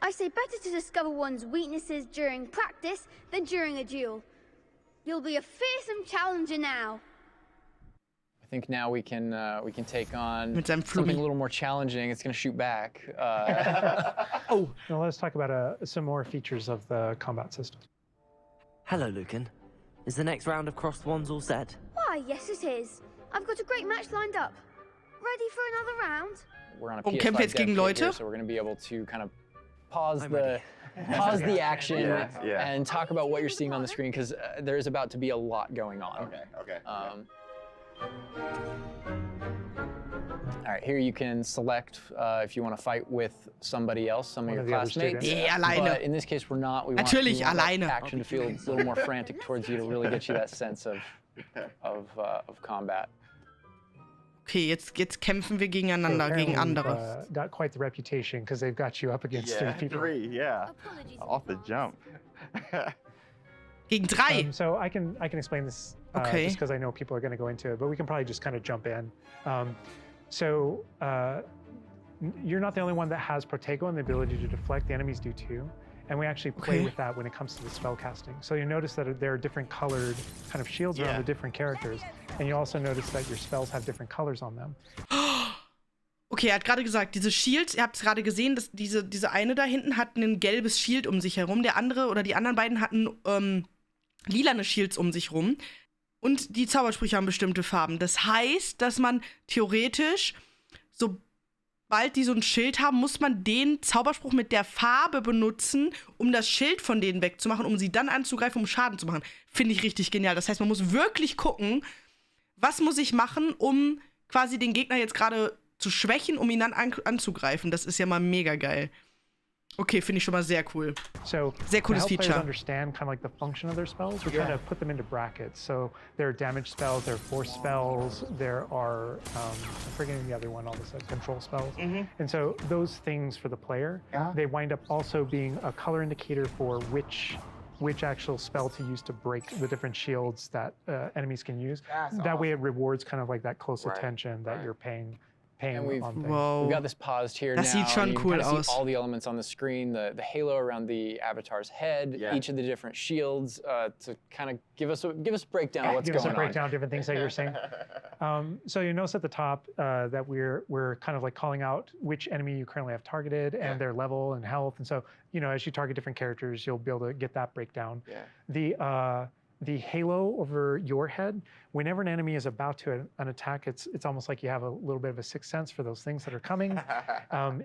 H: I say better to discover one's weaknesses during practice than during a duel. You'll be a fearsome challenger now.
B: I think now we can take on
A: Mit seinem
B: something
A: Flummi.
B: a little more challenging. It's going to shoot back.
A: Oh,
D: Now let's talk about some more features of the combat system.
F: Hello, Lucan. Is the next round of crossed wands all set?
H: Why, yes it is. I've got a great match lined up. Ready for another round?
B: We're on a
A: Und
B: PS5
A: kämpft jetzt
B: dev
A: gegen
B: kit
A: Leute?
B: here, so we're going to be able to kind of pause
F: I'm
B: the
F: ready.
B: action
C: Yeah.
B: and talk about what you're seeing on the screen, because there is about to be a lot going on.
C: Okay.
B: All right, here you can select if you want to fight with somebody else, some of
D: One
B: your
D: of the other
B: classmates.
D: students.
A: Yeah, alleine.
B: But in this case, we're not. We
A: Natürlich,
B: want that
A: alleine.
B: action to feel a little more frantic towards you to really get you that sense of combat.
A: okay, jetzt kämpfen wir gegeneinander, gegen andere.
D: Got quite the reputation because they've got you up against three people.
H: Apologies.
C: Off the jump.
A: Gegen 3.
D: So I can explain this
A: Okay.
D: just because I know people are going to go into it, but we can probably just kind of jump in. You're not the only one that has Protego and the ability to deflect. The enemies do too. And we actually play
A: Okay.
D: with that when it comes to the spell casting. So you notice that there are different colored kind of shields around the different characters. And you also notice that your spells have different colors on them.
A: Okay, er hat gerade gesagt, diese Shields, ihr habt es gerade gesehen, dass diese eine da hinten hat ein gelbes Shield um sich herum, der andere oder die anderen beiden hatten lilane Shields um sich rum. Und die Zaubersprüche haben bestimmte Farben. Das heißt, dass man theoretisch, sobald die so ein Schild haben, muss man den Zauberspruch mit der Farbe benutzen, um das Schild von denen wegzumachen, um sie dann anzugreifen, um Schaden zu machen. Finde ich richtig genial. Das heißt, man muss wirklich gucken, was muss ich machen, um quasi den Gegner jetzt gerade zu schwächen, um ihn dann anzugreifen. Das ist ja mal mega geil. Okay, finde ich schon mal sehr cool.
D: So
A: Sehr cooles
D: to help players
A: Feature.
D: understand kind of like the function of their spells, we're trying to put them into brackets. So there are damage spells, there are force spells, there are I'm forgetting the other one, all this control spells. And so those things for the player, they wind up also being a color indicator for which actual spell to use to break the different shields that enemies can use. That way it rewards kind of like that close attention that you're paying
B: And we've
D: on things.
A: Wow.
B: got this paused here
A: Das
B: now.
A: sieht schon
B: and you
A: cool
B: can kind of
A: aus.
B: see all the elements on the screen, the halo around the avatar's head, each of the different shields, to kind of give us a breakdown of what's
D: Give us
B: going
D: a breakdown of different things that you're saying. So you notice at the top that we're kind of like calling out which enemy you currently have targeted and their level and health. And so, as you target different characters, you'll be able to get that breakdown. The halo over your head, whenever an enemy is about to an attack, it's almost like you have a little bit of a sixth sense for those things that are coming.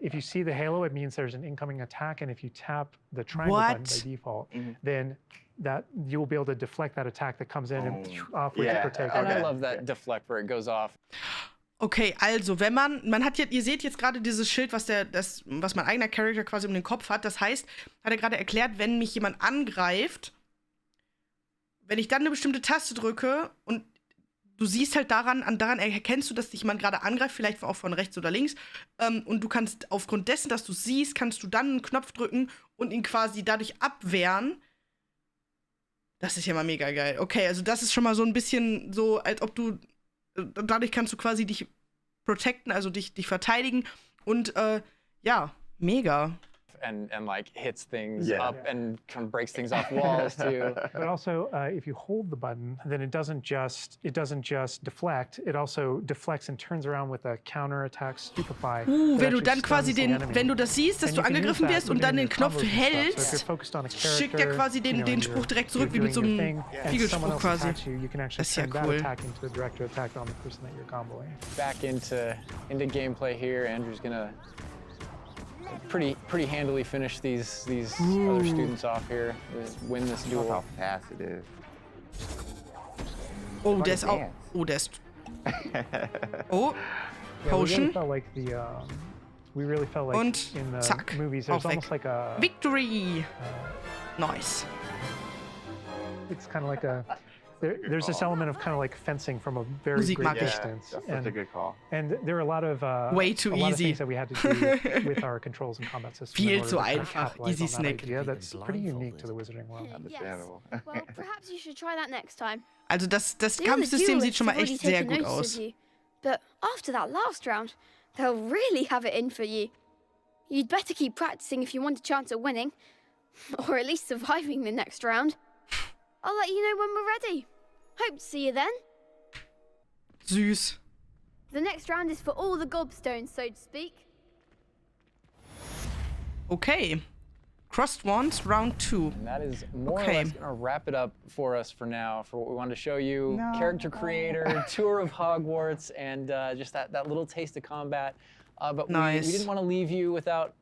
D: If you see the halo, it means there's an incoming attack, and if you tap the triangle button by default, then that you will be able to deflect that attack that comes in and off with the Protego.
B: And I love that deflect where it goes off.
A: Okay, also, wenn man hat jetzt, ihr seht jetzt gerade dieses Schild, was mein eigener Charakter quasi um den Kopf hat. Das heißt, hat er gerade erklärt, wenn mich jemand angreift, wenn ich dann eine bestimmte Taste drücke und du siehst halt daran erkennst du, dass dich jemand gerade angreift, vielleicht auch von rechts oder links, und du kannst aufgrund dessen, dass du es siehst, kannst du dann einen Knopf drücken und ihn quasi dadurch abwehren. Das ist ja mal mega geil. Okay, also das ist schon mal so ein bisschen so, als ob du, dadurch kannst du quasi dich protecten, also dich verteidigen und ja, mega.
B: And like hits things up and kind of breaks things off walls too.
D: But also, if you hold the button, then it doesn't just deflect. It also deflects and turns around with a counter attack stupefy.
A: Wenn du dann quasi wenn du das siehst, dass du angegriffen wirst und dann den Knopf hältst, schickt er quasi den Spruch direkt zurück, wie mit so einem Spiegelspruch quasi. Das ist ja cool.
B: Back into gameplay here. Andrew's gonna pretty handily finish these other students off here. Win this duel.
C: How fast it is.
A: Oh, der ist auch. Oh, der ist. Oh, Potion.
D: We really felt like
A: Und
D: in the
A: zack,
D: movies
A: auch
D: there's
A: weg.
D: almost like a
A: Victory! Nice.
D: It's kind of like there's this element of kind of like fencing from a very great distance.
C: That's such a good call.
D: And there are a lot of
A: way too
D: a lot of
A: easy
D: things that we had to do with our controls and combat system.
A: Viel zu einfach. Easy Snack.
D: Yeah, that's pretty unique to the Wizarding world.
C: Understandable.
I: Yes. Well, perhaps you should try that next time.
A: Also das Kampfsystem sieht schon mal echt sehr gut aus.
I: But after that last round, they'll really have it in for you. You'd better keep practicing if you want a chance at winning, or at least surviving the next round. I'll let you know when we're ready. Hope to see you then.
A: Süß.
I: The next round is for all the gobstones, so to speak.
A: Okay. Crossed Wands, round 2.
B: And that is more or less going to wrap it up for us for now, for what we wanted to show you. Character creator, tour of Hogwarts, and just that little taste of combat. But we didn't want to leave you without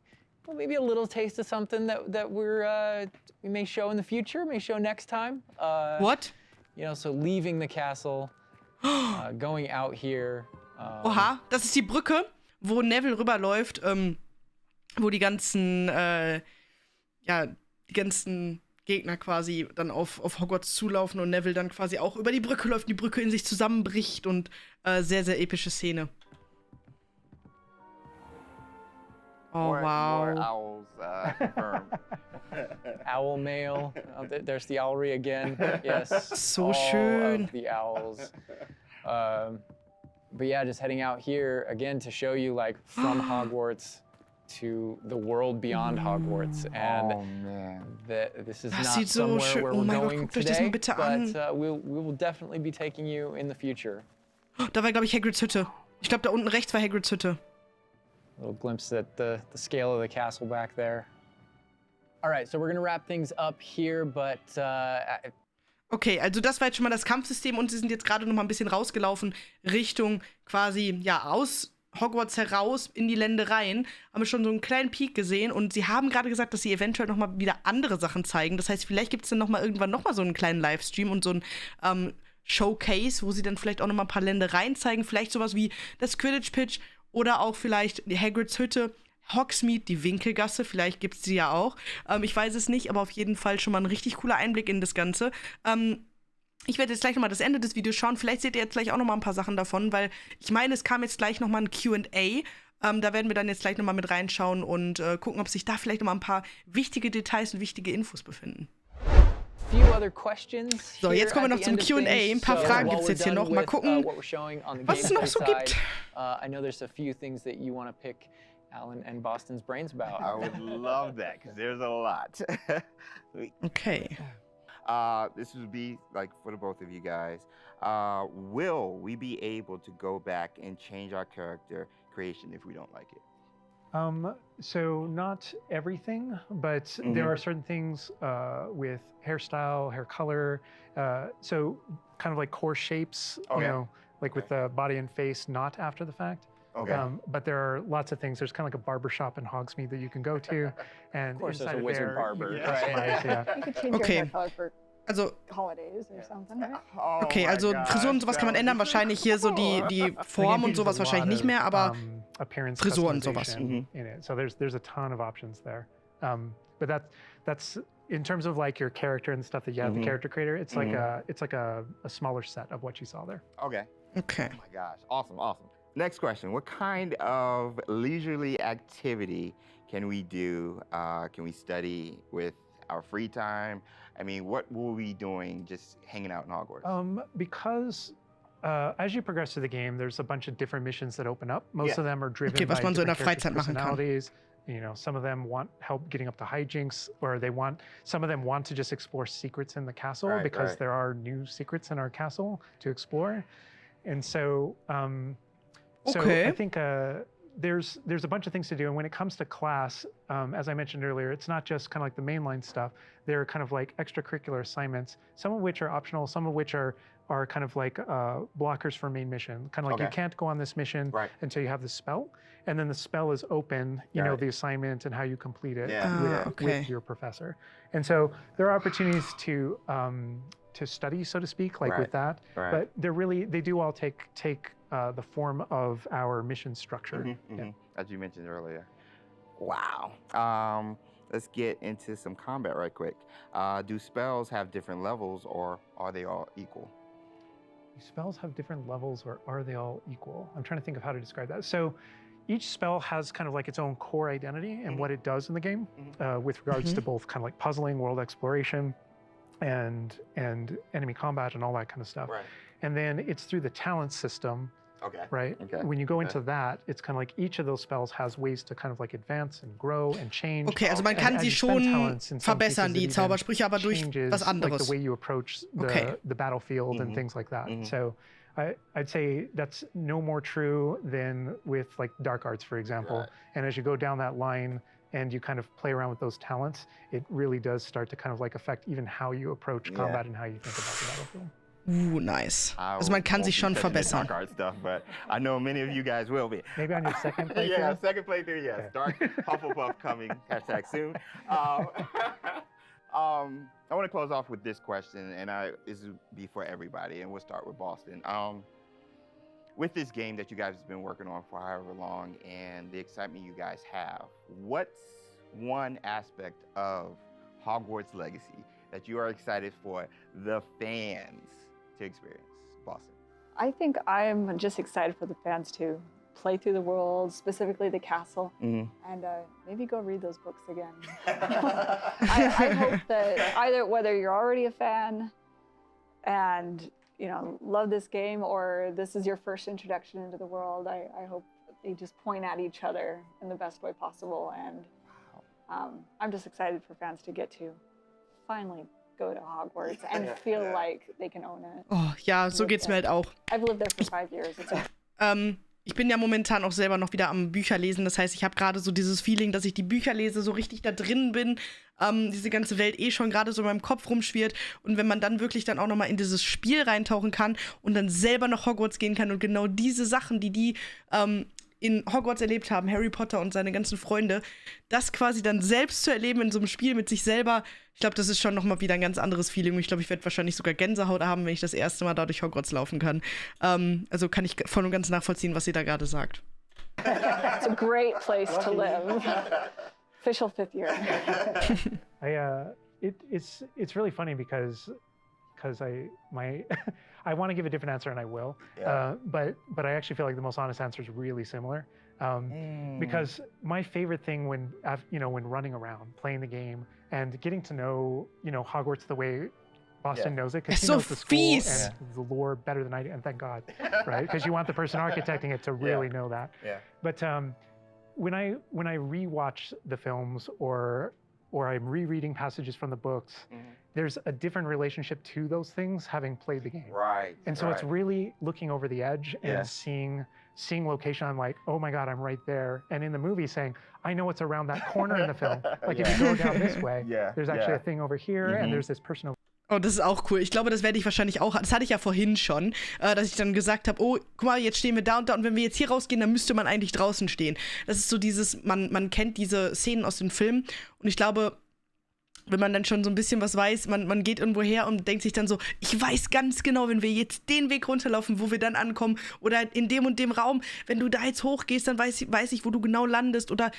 B: maybe a little taste of something that we may show in the future, may show next time.
A: What?
B: You know, so leaving the castle, going out here.
A: Oha, das ist die Brücke, wo Neville rüberläuft, wo die ganzen Gegner quasi dann auf Hogwarts zulaufen und Neville dann quasi auch über die Brücke läuft, die Brücke in sich zusammenbricht und sehr, sehr epische Szene. Oh, wow.
C: More owls confirmed.
B: Owl mail. Oh, there's the owlry again. Yes.
A: So schön.
B: Of the owls. But yeah, just heading out here again to show you like from Hogwarts to the world beyond Hogwarts. And this is not somewhere where we're going today, but we will definitely be taking you in the future.
A: Da war, glaube ich, Hagrids Hütte. Ich glaube, da unten rechts war Hagrids Hütte.
B: A little glimpse at the scale of the castle back there. All right, so we're gonna wrap things up here, but
A: okay, also das war jetzt schon mal das Kampfsystem und sie sind jetzt gerade noch mal ein bisschen rausgelaufen Richtung quasi, ja, aus Hogwarts heraus in die Ländereien. Haben wir schon so einen kleinen Peak gesehen und sie haben gerade gesagt, dass sie eventuell noch mal wieder andere Sachen zeigen. Das heißt, vielleicht gibt es dann noch mal irgendwann noch mal so einen kleinen Livestream und so ein Showcase, wo sie dann vielleicht auch noch mal ein paar Ländereien zeigen. Vielleicht sowas wie das Quidditch-Pitch oder auch vielleicht die Hagrids Hütte, Hogsmeade, die Winkelgasse, vielleicht gibt es die ja auch. Ich weiß es nicht, aber auf jeden Fall schon mal ein richtig cooler Einblick in das Ganze. Ich werde jetzt gleich nochmal das Ende des Videos schauen. Vielleicht seht ihr jetzt gleich auch nochmal ein paar Sachen davon, weil ich meine, es kam jetzt gleich nochmal ein Q&A. Da werden wir dann jetzt gleich nochmal mit reinschauen und gucken, ob sich da vielleicht nochmal ein paar wichtige Details und wichtige Infos befinden. So, jetzt kommen wir noch zum Q&A. Ein paar Fragen gibt es jetzt hier noch. Mal gucken, was es noch so gibt.
B: I know there's a few things that you want to pick Alan and Boston's brains about.
C: I would love that, because there's a lot.
A: Okay.
C: This would be like for the both of you guys. Will we be able to go back and change our character creation if we don't like it?
D: So not everything, but there are certain things with hairstyle, hair color, so kind of like core shapes, you know, like with the body and face, not after the fact.
C: Okay.
D: But there are lots of things. There's kind of like a barber shop in Hogsmeade that you can go to, and
B: of course,
D: inside
B: there's a wizard barber.
E: You could change your hair color for holidays or something, right?
A: Okay, also Frisuren und sowas kann man ändern. Wahrscheinlich hier so die Form und sowas wahrscheinlich nicht mehr, aber Frisuren und sowas.
D: In it. So there's a ton of options there. But that's in terms of like your character and stuff that you have, the character creator. It's like a smaller set of what you saw there.
C: Okay.
A: Okay.
C: Oh my gosh, awesome. Next question, what kind of leisurely activity can we do? Can we study with our free time? I mean, what will we be doing just hanging out in Hogwarts?
D: Because as you progress through the game, there's a bunch of different missions that open up. Most of them are driven by
A: was man so in der
D: different
A: Freizeit machen kann.
D: personalities. You know, some of them want help getting up to hijinks, or some of them want to just explore secrets in the castle because there are new secrets in our castle to explore. And so, so I think there's a bunch of things to do. And when it comes to class, as I mentioned earlier, it's not just kind of like the mainline stuff. There are kind of like extracurricular assignments, some of which are optional, some of which are kind of like blockers for main mission. Kind of like you can't go on this mission until you have the spell. And then the spell is open, you know, the assignment and how you complete it with your professor. And so there are opportunities to study, so to speak, like with that. But they do all take the form of our mission structure.
C: As you mentioned earlier. Wow. let's get into some combat right quick. Do spells have different levels, or are they all equal?
D: Do spells have different levels, or are they all equal? I'm trying to think of how to describe that. So each spell has kind of like its own core identity and what it does in the game with regards to both kind of like puzzling, world exploration, and enemy combat and all that kind of stuff.
C: Right.
D: And then it's through the talent system.
C: Okay.
D: Right?
C: Okay.
D: When you go into that, it's kind of like each of those spells has ways to kind of like advance and grow and change.
A: Okay, also man kann sie schon verbessern, die Zaubersprüche, aber durch was anderes.
D: Like the way you approach the battlefield and things like that. So I'd say that's no more true than with like dark arts, for example.
C: Right.
D: And as you go down that line and you kind of play around with those talents, it really does start to kind of like affect even how you approach combat and how you think about the battlefield.
A: Nice. Also man kann sich schon verbessern.
C: Dark art stuff, but I know many of you guys will be.
D: Maybe on your second playthrough?
C: Yeah, second playthrough, yes. Okay. Dark Hufflepuff coming, #soon. I want to close off with this question, and this will be for everybody, and we'll start with Boston. With this game that you guys have been working on for however long and the excitement you guys have, what's one aspect of Hogwarts Legacy that you are excited for the fans to experience? Boston.
E: I think I'm just excited for the fans to play through the world, specifically the castle, and maybe go read those books again. I hope that either whether you're already a fan and love this game, or this is your first introduction into the world, I hope they just point at each other in the best way possible. And I'm just excited for fans to get to finally go to Hogwarts and feel like they can own it.
A: Oh ja, so geht's mir halt auch.
E: I've lived there for 5 years.
A: Ich bin ja momentan auch selber noch wieder am Bücherlesen. Das heißt, ich habe gerade so dieses Feeling, dass ich die Bücher lese, so richtig da drin bin. Diese ganze Welt schon gerade so in meinem Kopf rumschwirrt. Und wenn man dann wirklich dann auch nochmal in dieses Spiel reintauchen kann und dann selber nach Hogwarts gehen kann und genau diese Sachen, die in Hogwarts erlebt haben, Harry Potter und seine ganzen Freunde, das quasi dann selbst zu erleben in so einem Spiel mit sich selber, ich glaube, das ist schon nochmal wieder ein ganz anderes Feeling. Und ich glaube, ich werde wahrscheinlich sogar Gänsehaut haben, wenn ich das erste Mal da durch Hogwarts laufen kann. Also kann ich voll und ganz nachvollziehen, was ihr da gerade sagt.
E: It's a great place to live. Official 5th year.
D: It's really funny because I want to give a different answer, and I will. But I actually feel like the most honest answer is really similar. Because my favorite thing when running around, playing the game, and getting to know Hogwarts the way Boston knows it, because he knows the school and the lore better than I do, and thank God, right? Because you want the person architecting it to really know that.
C: Yeah.
D: But when I rewatch the films or I'm rereading passages from the books, there's a different relationship to those things having played the game.
C: Right.
D: And so it's really looking over the edge and seeing location. I'm like, oh my God, I'm right there. And in the movie saying, I know what's around that corner in the film. Like if you go down this way, there's actually a thing over here and there's this person over.
A: Oh, das ist auch cool. Ich glaube, das werde ich wahrscheinlich auch, das hatte ich ja vorhin schon, dass ich dann gesagt habe, oh, guck mal, jetzt stehen wir da und da und wenn wir jetzt hier rausgehen, dann müsste man eigentlich draußen stehen. Das ist so dieses, man kennt diese Szenen aus den Filmen und ich glaube, wenn man dann schon so ein bisschen was weiß, man geht irgendwo her und denkt sich dann so, ich weiß ganz genau, wenn wir jetzt den Weg runterlaufen, wo wir dann ankommen oder in dem und dem Raum, wenn du da jetzt hochgehst, dann weiß ich, wo du genau landest oder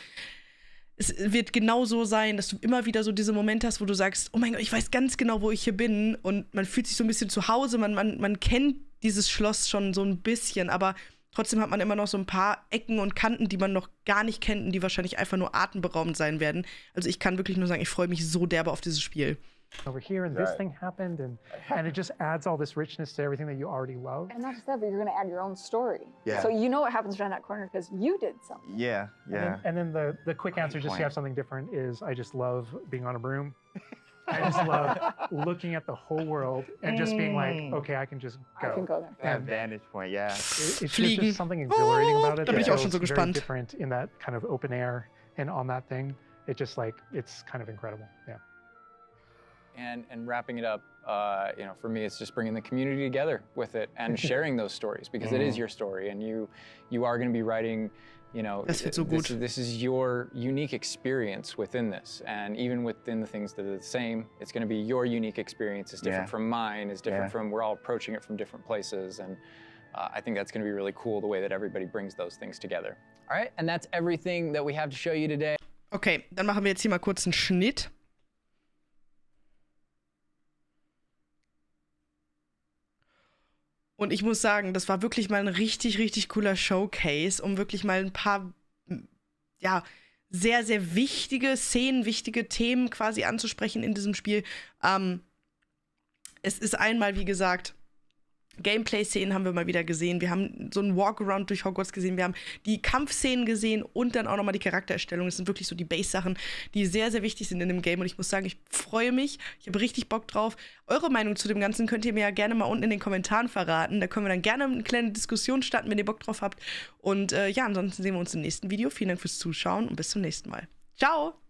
A: es wird genau so sein, dass du immer wieder so diese Momente hast, wo du sagst, oh mein Gott, ich weiß ganz genau, wo ich hier bin und man fühlt sich so ein bisschen zu Hause, man kennt dieses Schloss schon so ein bisschen, aber trotzdem hat man immer noch so ein paar Ecken und Kanten, die man noch gar nicht kennt und die wahrscheinlich einfach nur atemberaubend sein werden. Also ich kann wirklich nur sagen, ich freue mich so derbe auf dieses Spiel.
D: Over here and this thing happened and it just adds all this richness to everything that you already love.
E: And not just that, but you're going to add your own story.
C: Yeah.
E: So you know what happens around that corner because you did something.
C: Yeah.
D: And then the quick answer, just to have something different, is I just love being on a broom. I just love looking at the whole world and just being like, okay, I can just go.
E: I can go there.
C: That vantage point,
D: It's just something exhilarating about it.
A: Da bin ich auch schon so
D: It's very
A: gespannt.
D: different in that kind of open air and on that thing. It just it's kind of incredible. Yeah.
B: And wrapping it up, for me, it's just bringing the community together with it and sharing those stories because it is your story and you are going to be writing,
A: Das wird so gut.
B: This is your unique experience within this. And even within the things that are the same, it's going to be your unique experience. It's different from mine. It's different from, we're all approaching it from different places. And I think that's going to be really cool, the way that everybody brings those things together. All right, and that's everything that we have to show you today.
A: Okay, dann machen wir jetzt hier mal kurz einen Schnitt. Und ich muss sagen, das war wirklich mal ein richtig, richtig cooler Showcase, um wirklich mal ein paar, ja, sehr, sehr wichtige Szenen, wichtige Themen quasi anzusprechen in diesem Spiel. Es ist einmal, wie gesagt, Gameplay-Szenen haben wir mal wieder gesehen. Wir haben so einen Walkaround durch Hogwarts gesehen. Wir haben die Kampfszenen gesehen und dann auch nochmal die Charaktererstellung. Das sind wirklich so die Base-Sachen, die sehr, sehr wichtig sind in dem Game. Und ich muss sagen, ich freue mich. Ich habe richtig Bock drauf. Eure Meinung zu dem Ganzen könnt ihr mir ja gerne mal unten in den Kommentaren verraten. Da können wir dann gerne eine kleine Diskussion starten, wenn ihr Bock drauf habt. Und ja, ansonsten sehen wir uns im nächsten Video. Vielen Dank fürs Zuschauen und bis zum nächsten Mal. Ciao!